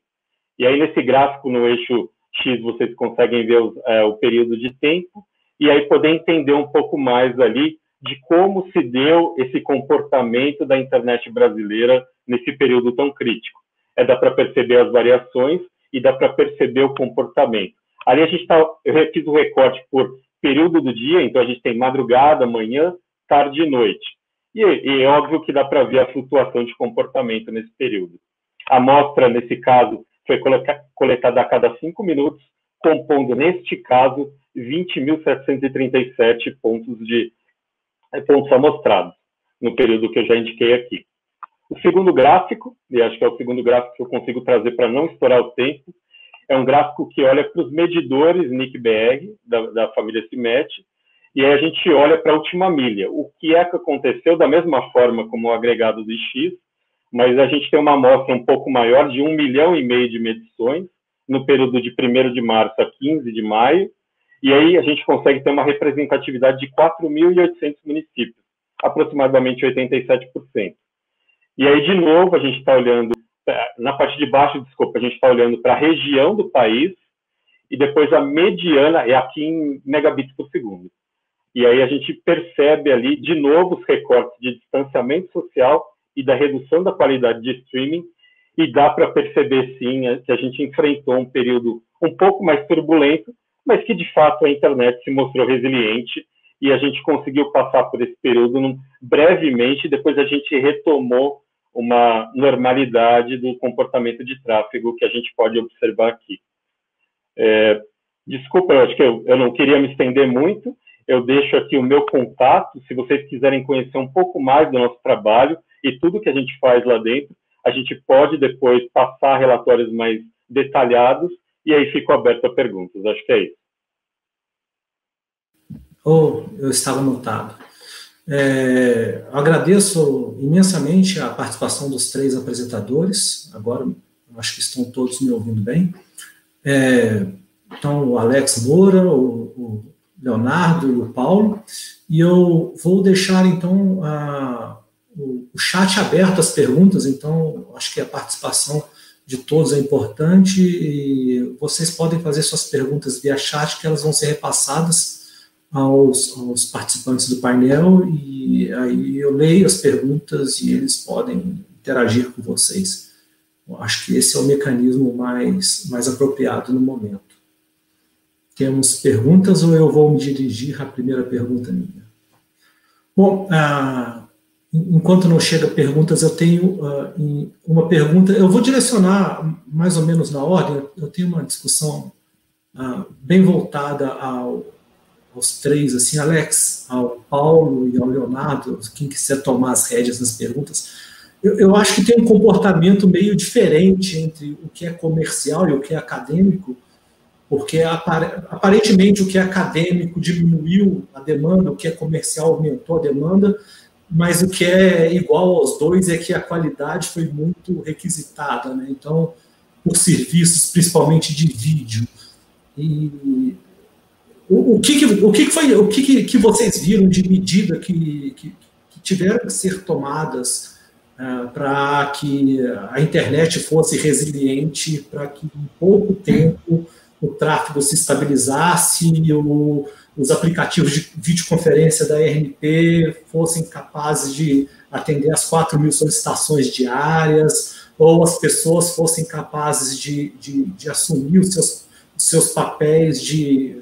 Speaker 5: E aí, nesse gráfico, no eixo X, vocês conseguem ver o período de tempo e aí poder entender um pouco mais ali de como se deu esse comportamento da internet brasileira nesse período tão crítico. Dá para perceber as variações e dá para perceber o comportamento. Ali eu fiz o recorte por período do dia, então a gente tem madrugada, manhã, tarde e noite. E é óbvio que dá para ver a flutuação de comportamento nesse período. A amostra, nesse caso, foi coletada a cada 5 minutos, compondo, neste caso, 20.737 pontos amostrados, no período que eu já indiquei aqui. O segundo gráfico, e acho que é o segundo gráfico que eu consigo trazer para não estourar o tempo, é um gráfico que olha para os medidores NIC-BR, da família CIMET, e aí a gente olha para a última milha. O que aconteceu da mesma forma como o agregado do X, mas a gente tem uma amostra um pouco maior, de 1,5 milhão de medições, no período de 1º de março a 15 de maio, e aí a gente consegue ter uma representatividade de 4.800 municípios, aproximadamente 87%. E aí, de novo, a gente está olhando, na parte de baixo, desculpa, a gente está olhando para a região do país, e depois a mediana é aqui em megabits por segundo. E aí a gente percebe ali, de novo, os recortes de distanciamento social e da redução da qualidade de streaming, e dá para perceber, sim, que a gente enfrentou um período um pouco mais turbulento, mas que, de fato, a internet se mostrou resiliente e a gente conseguiu passar por esse período brevemente, depois a gente retomou uma normalidade do comportamento de tráfego que a gente pode observar aqui. Desculpa, eu acho que eu não queria me estender muito, eu deixo aqui o meu contato, se vocês quiserem conhecer um pouco mais do nosso trabalho e tudo que a gente faz lá dentro, a gente pode depois passar relatórios mais detalhados e aí fico aberto a perguntas. Acho que é isso.
Speaker 2: Eu estava anotado. Agradeço imensamente a participação dos 3 apresentadores. Agora, acho que estão todos me ouvindo bem. Então, o Alex Moura, o Leonardo e o Paulo. E eu vou deixar, então, o chat aberto às perguntas. Então, acho que a participação de todos é importante e vocês podem fazer suas perguntas via chat, que elas vão ser repassadas aos participantes do painel, e aí eu leio as perguntas e eles podem interagir com vocês. Eu acho que esse é o mecanismo mais apropriado no momento. Temos perguntas ou eu vou me dirigir à primeira pergunta minha? Bom, enquanto não chega perguntas, eu tenho uma pergunta. Eu vou direcionar mais ou menos na ordem. Eu tenho uma discussão bem voltada aos 3, assim, Alex, ao Paulo e ao Leonardo, quem quiser tomar as rédeas das perguntas. Eu acho que tem um comportamento meio diferente entre o que é comercial e o que é acadêmico, porque aparentemente o que é acadêmico diminuiu a demanda, o que é comercial aumentou a demanda, mas o que é igual aos dois é que a qualidade foi muito requisitada, né? Então, por serviços, principalmente de vídeo. E o que vocês viram de medida que tiveram que ser tomadas para que a internet fosse resiliente, para que em pouco tempo o tráfego se estabilizasse e os aplicativos de videoconferência da RNP fossem capazes de atender as 4.000 solicitações diárias, ou as pessoas fossem capazes de assumir os seus papéis de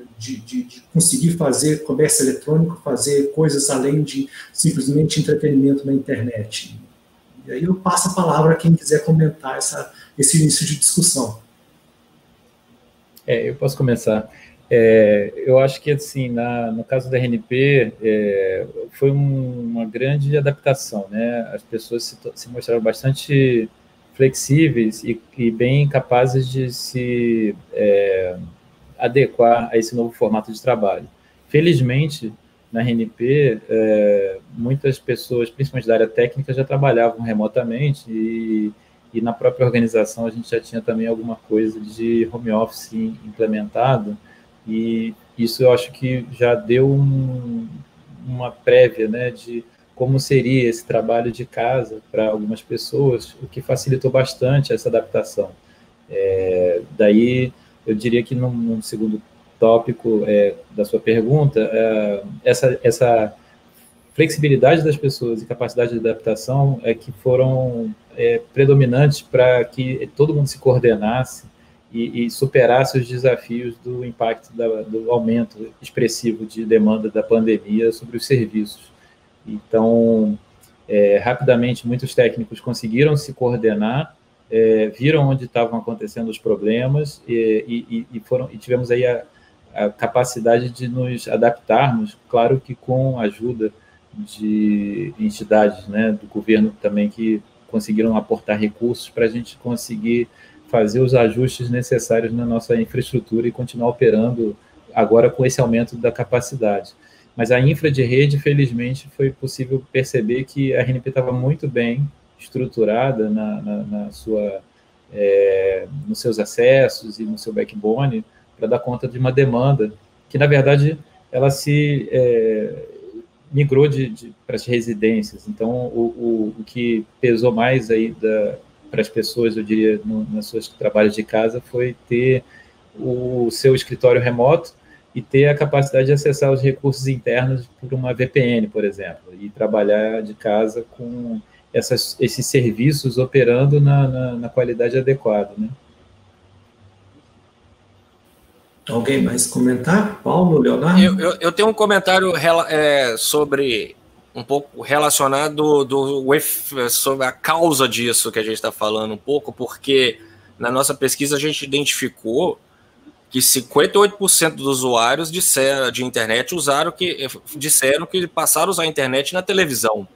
Speaker 2: conseguir fazer comércio eletrônico, fazer coisas além de simplesmente entretenimento na internet. E aí eu passo a palavra a quem quiser comentar esse início de discussão.
Speaker 3: Eu posso começar. Eu acho que, assim, no caso da RNP, foi uma grande adaptação, né? As pessoas se mostraram bastante flexíveis e bem capazes de se adequar a esse novo formato de trabalho. Felizmente, na RNP, muitas pessoas, principalmente da área técnica, já trabalhavam remotamente e na própria organização a gente já tinha também alguma coisa de home office implementado, e isso eu acho que já deu uma prévia, né, de como seria esse trabalho de casa para algumas pessoas, o que facilitou bastante essa adaptação. Daí, eu diria que no segundo tópico da sua pergunta, essa flexibilidade das pessoas e capacidade de adaptação que foram predominantes para que todo mundo se coordenasse e superasse os desafios do impacto do aumento expressivo de demanda da pandemia sobre os serviços. Então, rapidamente, muitos técnicos conseguiram se coordenar, viram onde estavam acontecendo os problemas e tivemos aí a capacidade de nos adaptarmos, claro que com a ajuda de entidades, né, do governo também, que conseguiram aportar recursos para a gente conseguir fazer os ajustes necessários na nossa infraestrutura e continuar operando agora com esse aumento da capacidade. Mas a infra de rede, felizmente, foi possível perceber que a RNP estava muito bem estruturada nos seus acessos e no seu backbone para dar conta de uma demanda que, na verdade, ela se migrou para as residências. Então, o que pesou mais aí para as pessoas, eu diria, nos seus trabalhos de casa, foi ter o seu escritório remoto e ter a capacidade de acessar os recursos internos por uma VPN, por exemplo, e trabalhar de casa com esses serviços operando na qualidade adequada, né?
Speaker 2: Alguém mais comentar? Paulo, Leonardo?
Speaker 4: Eu tenho um comentário sobre um pouco relacionado sobre a causa disso que a gente está falando um pouco, porque na nossa pesquisa a gente identificou que 58% dos usuários de internet disseram que passaram a usar a internet na televisão.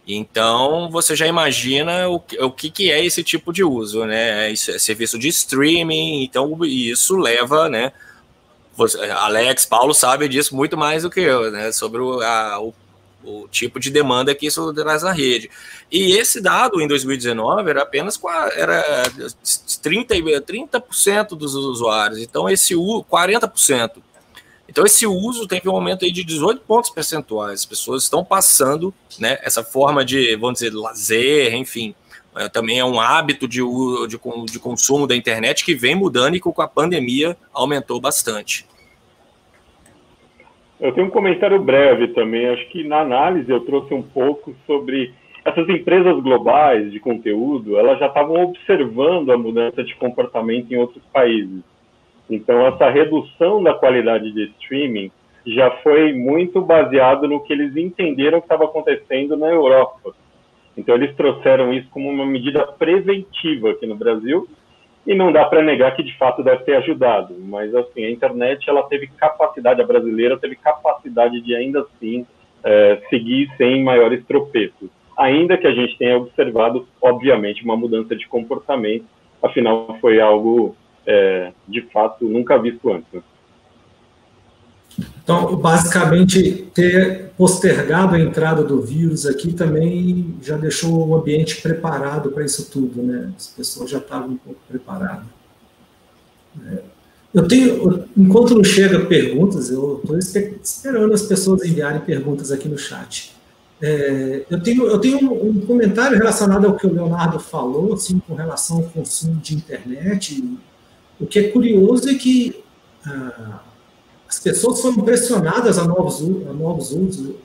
Speaker 4: Então, você já imagina o que é esse tipo de uso, né? Isso é serviço de streaming, então isso leva, né? Alex, Paulo sabe disso muito mais do que eu, né? Sobre o tipo de demanda que isso traz na rede. E esse dado, em 2019, era apenas 30% dos usuários. Então, 40%. Então, esse uso teve um aumento aí de 18 pontos percentuais. As pessoas estão passando, né, essa forma de, vamos dizer, lazer, enfim. Também é um hábito de consumo da internet que vem mudando e que com a pandemia aumentou bastante.
Speaker 5: Eu tenho um comentário breve também. Acho que na análise eu trouxe um pouco sobre essas empresas globais de conteúdo. Elas já estavam observando a mudança de comportamento em outros países. Então, essa redução da qualidade de streaming já foi muito baseado no que eles entenderam que estava acontecendo na Europa. Então, eles trouxeram isso como uma medida preventiva aqui no Brasil, e não dá para negar que, de fato, deve ter ajudado. Mas, assim, a internet, ela teve capacidade, a brasileira teve capacidade de, ainda assim, seguir sem maiores tropeços. Ainda que a gente tenha observado, obviamente, uma mudança de comportamento, afinal, foi algo de fato, nunca visto antes.
Speaker 2: Então, basicamente, ter postergado a entrada do vírus aqui também já deixou o ambiente preparado para isso tudo, né? As pessoas já estavam um pouco preparadas. Enquanto não chega perguntas, eu estou esperando as pessoas enviarem perguntas aqui no chat. Eu tenho um comentário relacionado ao que o Leonardo falou, assim, com relação ao consumo de internet. O que é curioso é que as pessoas foram pressionadas a novos usos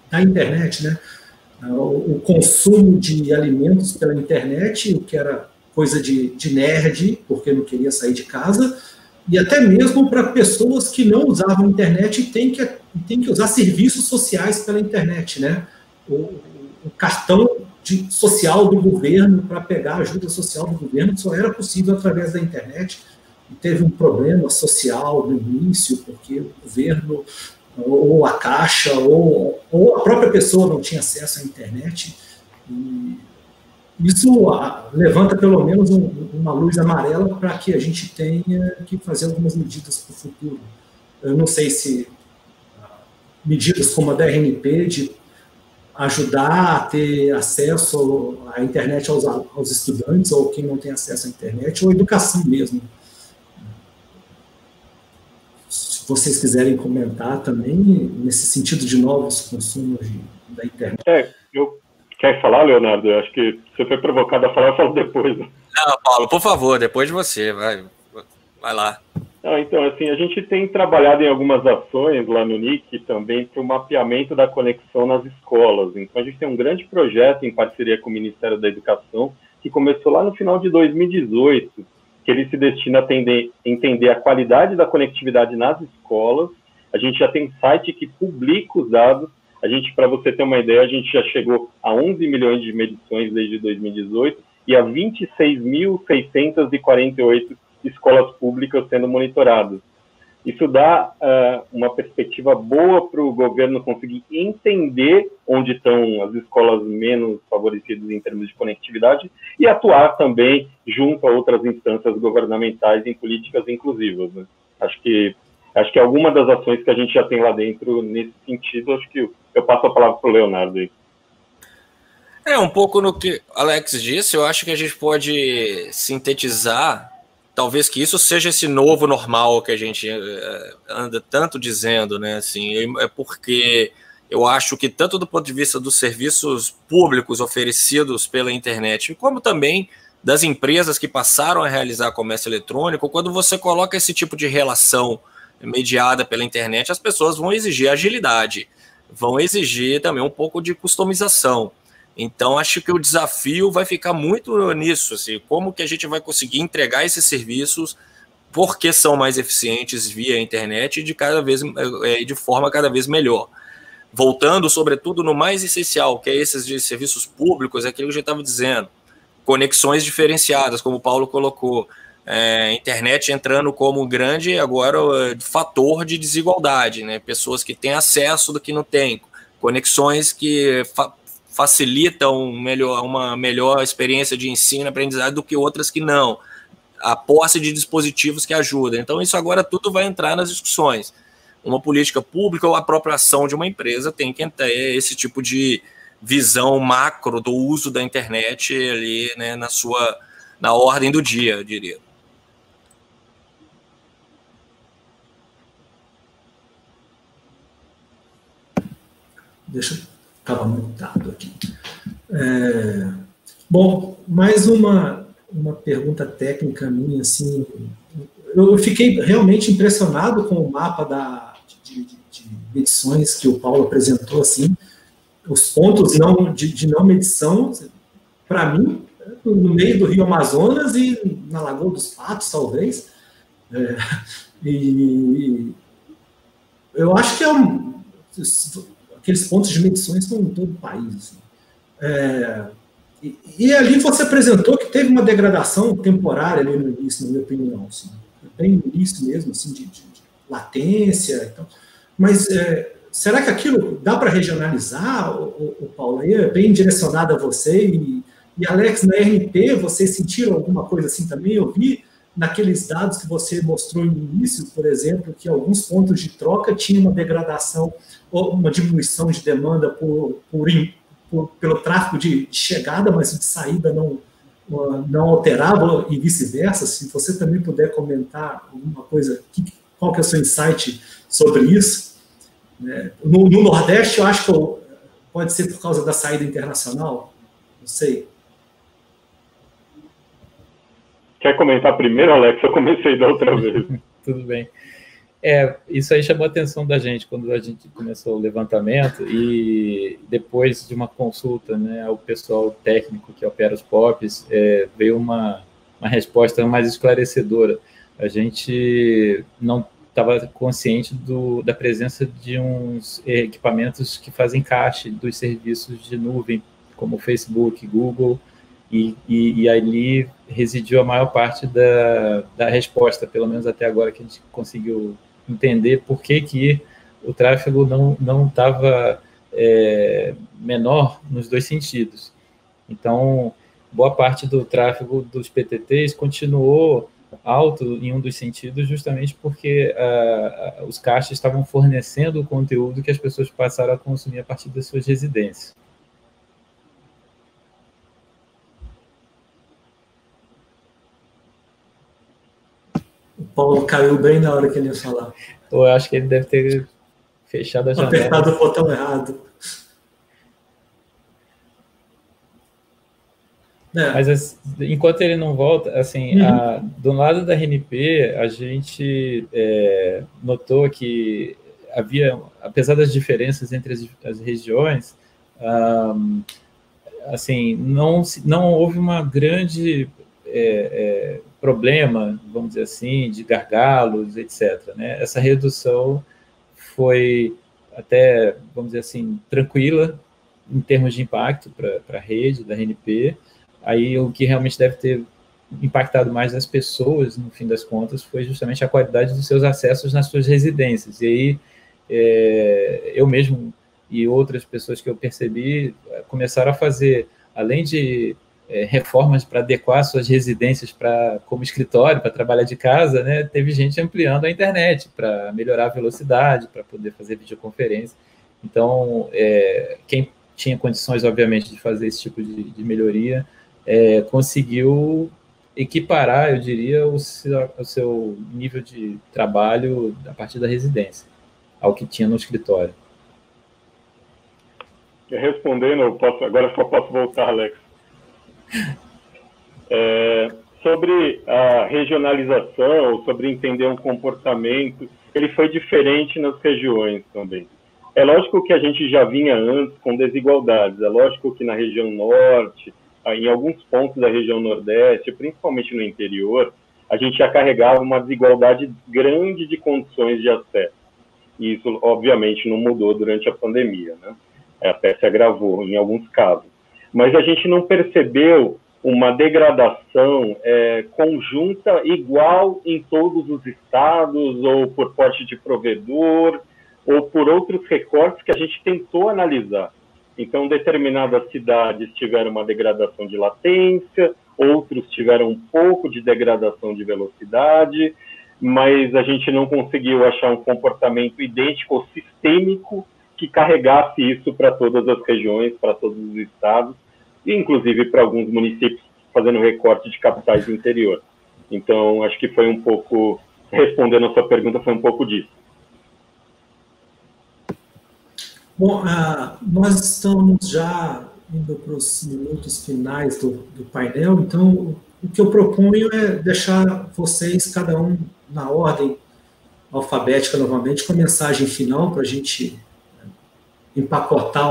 Speaker 2: da internet, né? O consumo de alimentos pela internet, o que era coisa de nerd, porque não queria sair de casa, e até mesmo para pessoas que não usavam internet e tem que usar serviços sociais pela internet, né? O cartão social do governo para pegar a ajuda social do governo só era possível através da internet. E teve um problema social no início, porque o governo, ou a Caixa, ou a própria pessoa não tinha acesso à internet. E isso levanta pelo menos uma luz amarela para que a gente tenha que fazer algumas medidas para o futuro. Eu não sei se medidas como a da RNP de ajudar a ter acesso à internet aos estudantes, ou quem não tem acesso à internet, ou educação mesmo. Se vocês quiserem comentar também, nesse sentido de novos consumos da internet.
Speaker 5: Quer falar, Leonardo? Eu acho que você foi provocado a falar, eu falo depois.
Speaker 4: Não, Paulo, por favor, depois de você, vai lá.
Speaker 5: Então, assim, a gente tem trabalhado em algumas ações lá no NIC também para o mapeamento da conexão nas escolas. Então, a gente tem um grande projeto em parceria com o Ministério da Educação, que começou lá no final de 2018, que ele se destina a entender a qualidade da conectividade nas escolas. A gente já tem site que publica os dados. A gente, para você ter uma ideia, a gente já chegou a 11 milhões de medições desde 2018 e a 26.648 escolas públicas sendo monitoradas. Isso dá uma perspectiva boa para o governo conseguir entender onde estão as escolas menos favorecidas em termos de conectividade e atuar também junto a outras instâncias governamentais em políticas inclusivas, né? Acho que alguma das ações que a gente já tem lá dentro, nesse sentido, acho que eu passo a palavra para o Leonardo aí.
Speaker 4: Um pouco no que Alex disse, eu acho que a gente pode sintetizar, talvez que isso seja esse novo normal que a gente anda tanto dizendo, né? Assim, é porque eu acho que tanto do ponto de vista dos serviços públicos oferecidos pela internet, como também das empresas que passaram a realizar comércio eletrônico, quando você coloca esse tipo de relação mediada pela internet, as pessoas vão exigir agilidade, vão exigir também um pouco de customização. Então, acho que o desafio vai ficar muito nisso, assim, como que a gente vai conseguir entregar esses serviços porque são mais eficientes via internet e de forma cada vez melhor. Voltando, sobretudo, no mais essencial, que é esses de serviços públicos, é aquilo que a gente estava dizendo, conexões diferenciadas, como o Paulo colocou, internet entrando como um grande agora fator de desigualdade, né? Pessoas que têm acesso do que não têm, conexões que facilitam uma melhor experiência de ensino e aprendizagem do que outras que não, a posse de dispositivos que ajudam. Então isso agora tudo vai entrar nas discussões. Uma política pública ou a própria ação de uma empresa tem que ter esse tipo de visão macro do uso da internet ali, né, na ordem do dia, eu diria.
Speaker 2: Deixa eu estava mutado aqui. Bom, mais uma pergunta técnica minha, assim, eu fiquei realmente impressionado com o mapa de medições que o Paulo apresentou, assim, os pontos de não medição, para mim, no meio do Rio Amazonas e na Lagoa dos Patos, talvez, e eu acho que aqueles pontos de medições estão em todo o país. Assim. E ali você apresentou que teve uma degradação temporária ali no início, na minha opinião. Assim, bem no início mesmo, assim, de latência. Então. Mas será que aquilo dá para regionalizar, o Paulo? Aí é bem direcionado a você. E Alex, na RNP, vocês sentiram alguma coisa assim também? Eu vi naqueles dados que você mostrou no início, por exemplo, que alguns pontos de troca tinham uma degradação ou uma diminuição de demanda pelo tráfego de chegada, mas de saída não alterava e vice-versa. Se você também puder comentar alguma coisa, qual que é o seu insight sobre isso? No Nordeste, eu acho que pode ser por causa da saída internacional, não sei.
Speaker 5: Quer comentar primeiro, Alex? Eu comecei da outra vez.
Speaker 3: Tudo bem. Isso aí chamou a atenção da gente quando a gente começou o levantamento e depois de uma consulta, né, ao pessoal técnico que opera os POPs, veio uma resposta mais esclarecedora. A gente não estava consciente da presença de uns equipamentos que fazem cache dos serviços de nuvem, como Facebook, Google, e ali residiu a maior parte da resposta, pelo menos até agora que a gente conseguiu entender por que o tráfego não estava menor nos dois sentidos. Então, boa parte do tráfego dos PTTs continuou alto em um dos sentidos, justamente porque os caixas estavam fornecendo o conteúdo que as pessoas passaram a consumir a partir das suas residências.
Speaker 2: O Paulo caiu bem na hora que ele ia falar.
Speaker 3: Eu acho que ele deve ter fechado a janela.
Speaker 2: Apertado o botão errado.
Speaker 3: Mas enquanto ele não volta, assim, do lado da RNP, a gente notou que havia, apesar das diferenças entre as regiões, assim, não houve uma grande problema, vamos dizer assim, de gargalos, etc., né? Essa redução foi até, vamos dizer assim, tranquila em termos de impacto para a rede da RNP. Aí o que realmente deve ter impactado mais as pessoas, no fim das contas, foi justamente a qualidade dos seus acessos nas suas residências. E aí eu mesmo e outras pessoas que eu percebi começaram a fazer, além de reformas para adequar suas residências como escritório, para trabalhar de casa, né, teve gente ampliando a internet para melhorar a velocidade, para poder fazer videoconferência. Então, quem tinha condições, obviamente, de fazer esse tipo de melhoria, conseguiu equiparar, eu diria, o seu nível de trabalho a partir da residência, ao que tinha no escritório.
Speaker 5: Respondendo, agora só posso voltar, Alex. Sobre a regionalização, sobre entender um comportamento, ele foi diferente nas regiões também. É lógico que a gente já vinha antes com desigualdades, é lógico que na região norte, em alguns pontos da região nordeste, principalmente no interior, a gente já carregava uma desigualdade grande de condições de acesso. E isso, obviamente, não mudou durante a pandemia, né? Até se agravou em alguns casos. Mas a gente não percebeu uma degradação conjunta igual em todos os estados, ou por porte de provedor, ou por outros recortes que a gente tentou analisar. Então, determinadas cidades tiveram uma degradação de latência, outros tiveram um pouco de degradação de velocidade, mas a gente não conseguiu achar um comportamento idêntico ou sistêmico que carregasse isso para todas as regiões, para todos os estados, e inclusive para alguns municípios fazendo recorte de capitais do interior. Então, acho que foi um pouco, respondendo a sua pergunta, foi um pouco disso.
Speaker 2: Bom, nós estamos já indo para os minutos finais do painel, então o que eu proponho é deixar vocês, cada um, na ordem alfabética novamente, com a mensagem final para a gente empacotar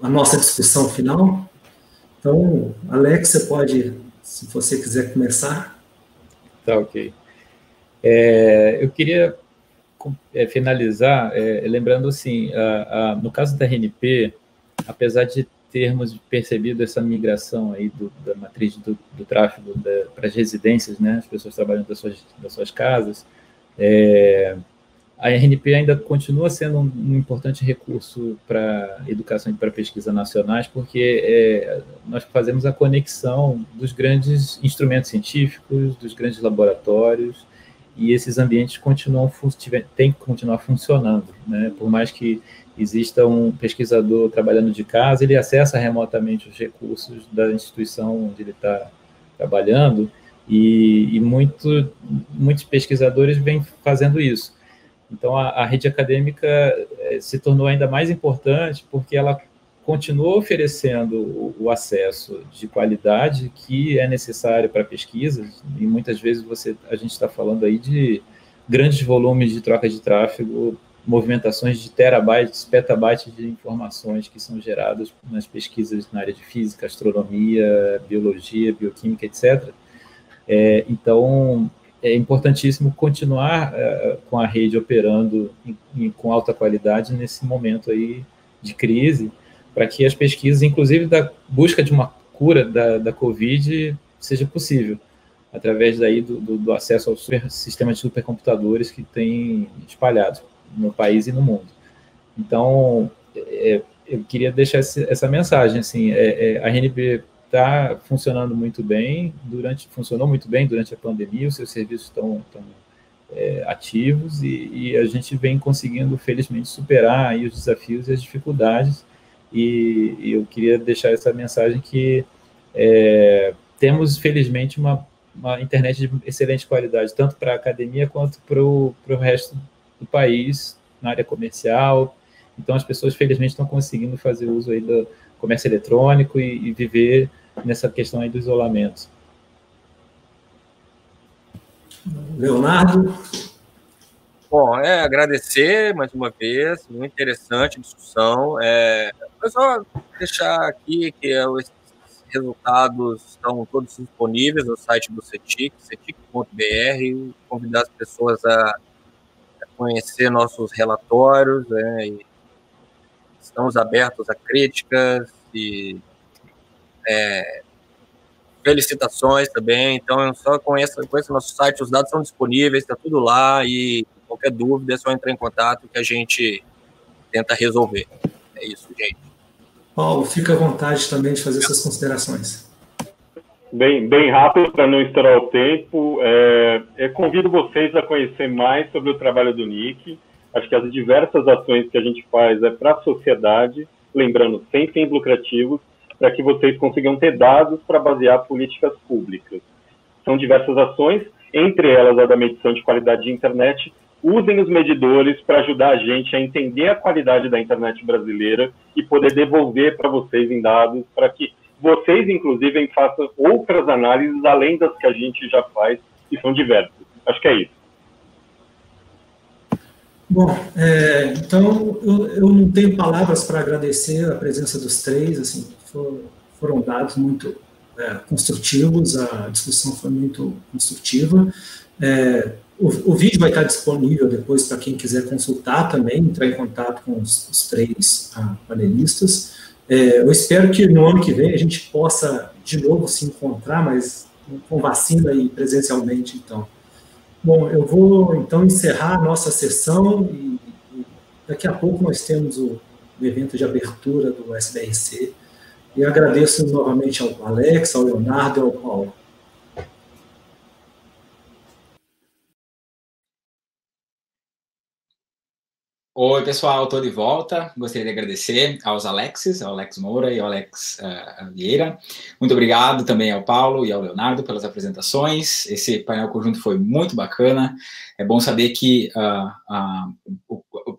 Speaker 2: a nossa discussão final. Então, Alex, você pode, se você quiser começar.
Speaker 3: Tá, ok. Eu queria finalizar lembrando assim, no caso da RNP, apesar de termos percebido essa migração aí da matriz do tráfego para as residências, né, as pessoas trabalhando das suas casas, a RNP ainda continua sendo um importante recurso para educação e para pesquisa nacionais, porque nós fazemos a conexão dos grandes instrumentos científicos, dos grandes laboratórios, e esses ambientes têm que continuar funcionando, né? Por mais que exista um pesquisador trabalhando de casa, ele acessa remotamente os recursos da instituição onde ele está trabalhando, e muitos pesquisadores vêm fazendo isso. Então, a rede acadêmica se tornou ainda mais importante porque ela continua oferecendo o acesso de qualidade que é necessário para pesquisas, e muitas vezes a gente está falando aí de grandes volumes de troca de tráfego, movimentações de terabytes, petabytes de informações que são geradas nas pesquisas na área de física, astronomia, biologia, bioquímica, etc. Então, é importantíssimo continuar com a rede operando com alta qualidade nesse momento aí de crise, para que as pesquisas, inclusive da busca de uma cura da Covid, seja possível, através daí do acesso ao sistema de supercomputadores que tem espalhados no país e no mundo. Então, eu queria deixar essa mensagem, assim, a RNP está funcionando muito bem, funcionou muito bem durante a pandemia, os seus serviços estão ativos, e a gente vem conseguindo, felizmente, superar aí os desafios e as dificuldades, e eu queria deixar essa mensagem que temos, felizmente, uma internet de excelente qualidade, tanto para a academia quanto para o resto do país, na área comercial. Então, as pessoas, felizmente, estão conseguindo fazer uso aí do comércio eletrônico e viver nessa questão aí do isolamento.
Speaker 2: Leonardo?
Speaker 4: Bom, agradecer mais uma vez, muito interessante a discussão. Eu só deixar aqui que esses resultados estão todos disponíveis no site do CETIC, cetic.br, convidar as pessoas a conhecer nossos relatórios, e estamos abertos a críticas e felicitações também. Então, só conheça o nosso site, os dados são disponíveis, está tudo lá, e qualquer dúvida é só entrar em contato que a gente tenta resolver. É isso, gente.
Speaker 2: Paulo, fica à vontade também de fazer suas considerações.
Speaker 5: Bem rápido, para não estourar o tempo, eu convido vocês a conhecer mais sobre o trabalho do NIC. Acho que as diversas ações que a gente faz para a sociedade, lembrando, sem fins lucrativos, para que vocês consigam ter dados para basear políticas públicas. São diversas ações, entre elas a da medição de qualidade de internet. Usem os medidores para ajudar a gente a entender a qualidade da internet brasileira e poder devolver para vocês em dados, para que vocês, inclusive, façam outras análises além das que a gente já faz, que são diversas. Acho que é isso.
Speaker 2: Bom, então eu não tenho palavras para agradecer a presença dos três, assim, foram dados muito construtivos, a discussão foi muito construtiva. O vídeo vai estar disponível depois para quem quiser consultar também, entrar em contato com os três panelistas. Eu espero que no ano que vem a gente possa de novo se encontrar, mas com vacina e presencialmente, então. Bom, eu vou, então, encerrar a nossa sessão e daqui a pouco nós temos o evento de abertura do SBRC. E agradeço novamente ao Alex, ao Leonardo e ao Paulo.
Speaker 1: Oi, pessoal, estou de volta. Gostaria de agradecer aos Alexes, ao Alex Moura e ao Alex Vieira. Muito obrigado também ao Paulo e ao Leonardo pelas apresentações. Esse painel conjunto foi muito bacana. É bom saber que,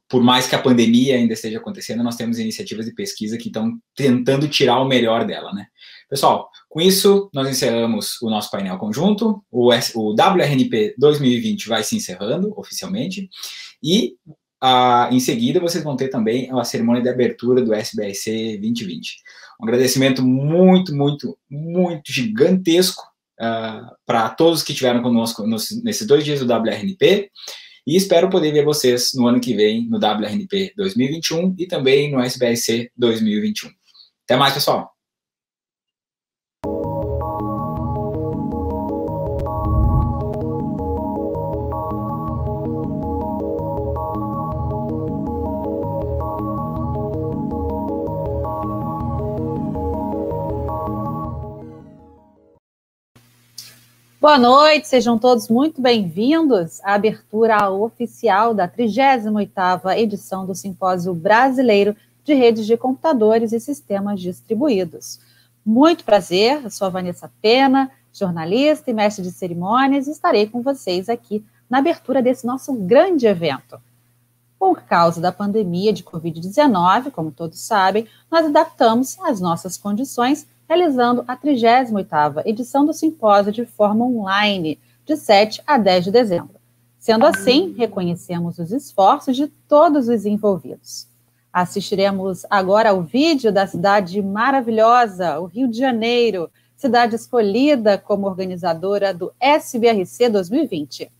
Speaker 1: por mais que a pandemia ainda esteja acontecendo, nós temos iniciativas de pesquisa que estão tentando tirar o melhor dela, né? Pessoal, com isso, nós encerramos o nosso painel conjunto. O WRNP 2020 vai se encerrando oficialmente. E em seguida, vocês vão ter também a cerimônia de abertura do SBRC 2020. Um agradecimento muito, muito, muito gigantesco para todos que estiveram conosco nesses 2 dias do WRNP, e espero poder ver vocês no ano que vem, no WRNP 2021 e também no SBRC 2021. Até mais, pessoal!
Speaker 6: Boa noite, sejam todos muito bem-vindos à abertura oficial da 38ª edição do Simpósio Brasileiro de Redes de Computadores e Sistemas Distribuídos. Muito prazer, eu sou a Vanessa Pena, jornalista e mestre de cerimônias, e estarei com vocês aqui na abertura desse nosso grande evento. Por causa da pandemia de Covid-19, como todos sabem, nós adaptamos as nossas condições, realizando a 38ª edição do simpósio de forma online, de 7 a 10 de dezembro. Sendo assim, reconhecemos os esforços de todos os envolvidos. Assistiremos agora ao vídeo da cidade maravilhosa, o Rio de Janeiro, cidade escolhida como organizadora do SBRC 2020.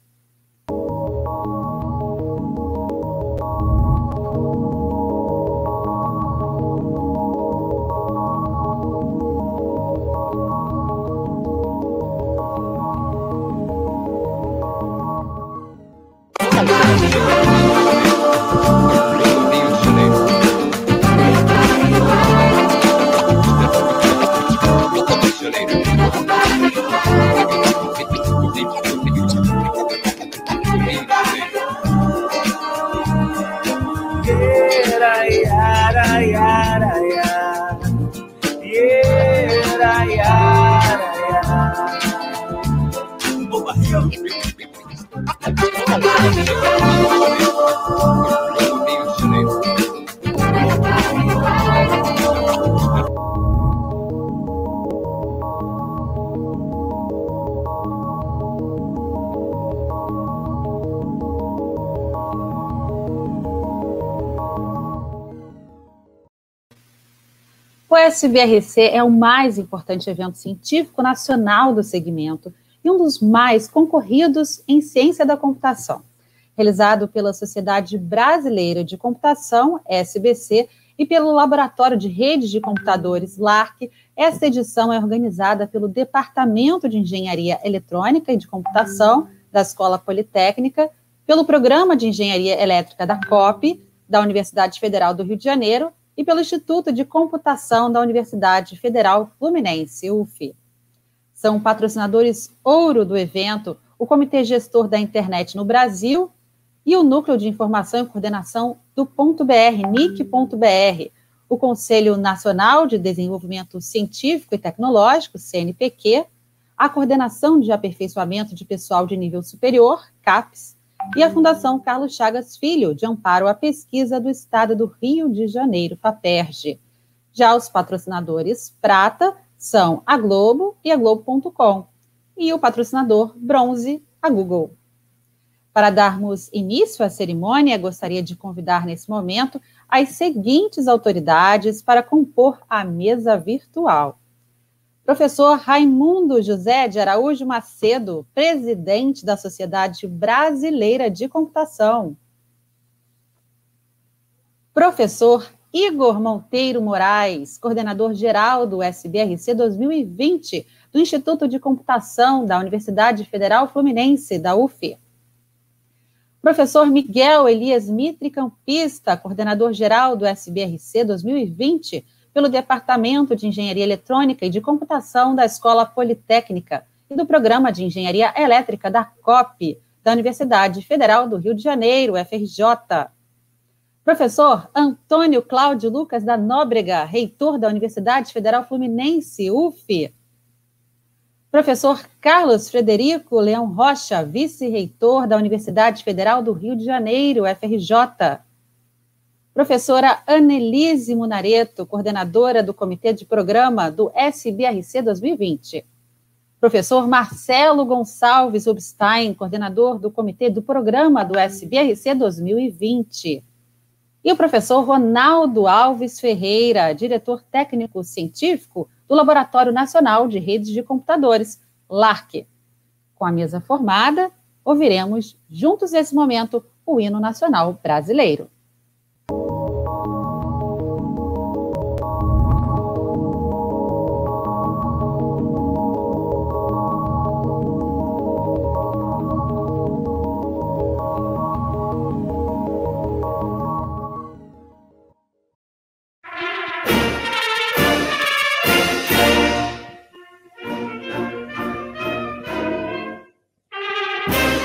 Speaker 6: O SBRC é o mais importante evento científico nacional do segmento e um dos mais concorridos em ciência da computação. Realizado pela Sociedade Brasileira de Computação, SBC, e pelo Laboratório de Redes de Computadores, LARC, esta edição é organizada pelo Departamento de Engenharia Eletrônica e de Computação da Escola Politécnica, pelo Programa de Engenharia Elétrica da COP, da Universidade Federal do Rio de Janeiro, e pelo Instituto de Computação da Universidade Federal Fluminense, UF. São patrocinadores ouro do evento o Comitê Gestor da Internet no Brasil e o Núcleo de Informação e Coordenação do .br, NIC.br, o Conselho Nacional de Desenvolvimento Científico e Tecnológico, CNPq, a Coordenação de Aperfeiçoamento de Pessoal de Nível Superior, CAPES, e a Fundação Carlos Chagas Filho, de Amparo à Pesquisa do Estado do Rio de Janeiro, FAPERJ. Já os patrocinadores prata são a Globo e a Globo.com, e o patrocinador bronze, a Google. Para darmos início à cerimônia, gostaria de convidar nesse momento as seguintes autoridades para compor a mesa virtual. Professor Raimundo José de Araújo Macedo, presidente da Sociedade Brasileira de Computação. Professor Igor Monteiro Moraes, coordenador-geral do SBRC 2020, do Instituto de Computação da Universidade Federal Fluminense, da UF. Professor Miguel Elias Mitre Campista, coordenador-geral do SBRC 2020, pelo Departamento de Engenharia Eletrônica e de Computação da Escola Politécnica e do Programa de Engenharia Elétrica da COP, da Universidade Federal do Rio de Janeiro, FRJ. Professor Antônio Cláudio Lucas da Nóbrega, reitor da Universidade Federal Fluminense, UF. Professor Carlos Frederico Leão Rocha, vice-reitor da Universidade Federal do Rio de Janeiro, FRJ. Professora Annelise Munareto, coordenadora do Comitê de Programa do SBRC 2020. Professor Marcelo Gonçalves Ubstein, coordenador do Comitê do Programa do SBRC 2020. E o professor Ronaldo Alves Ferreira, diretor técnico-científico do Laboratório Nacional de Redes de Computadores, LARC. Com a mesa formada, ouviremos, juntos nesse momento, o hino nacional brasileiro. Música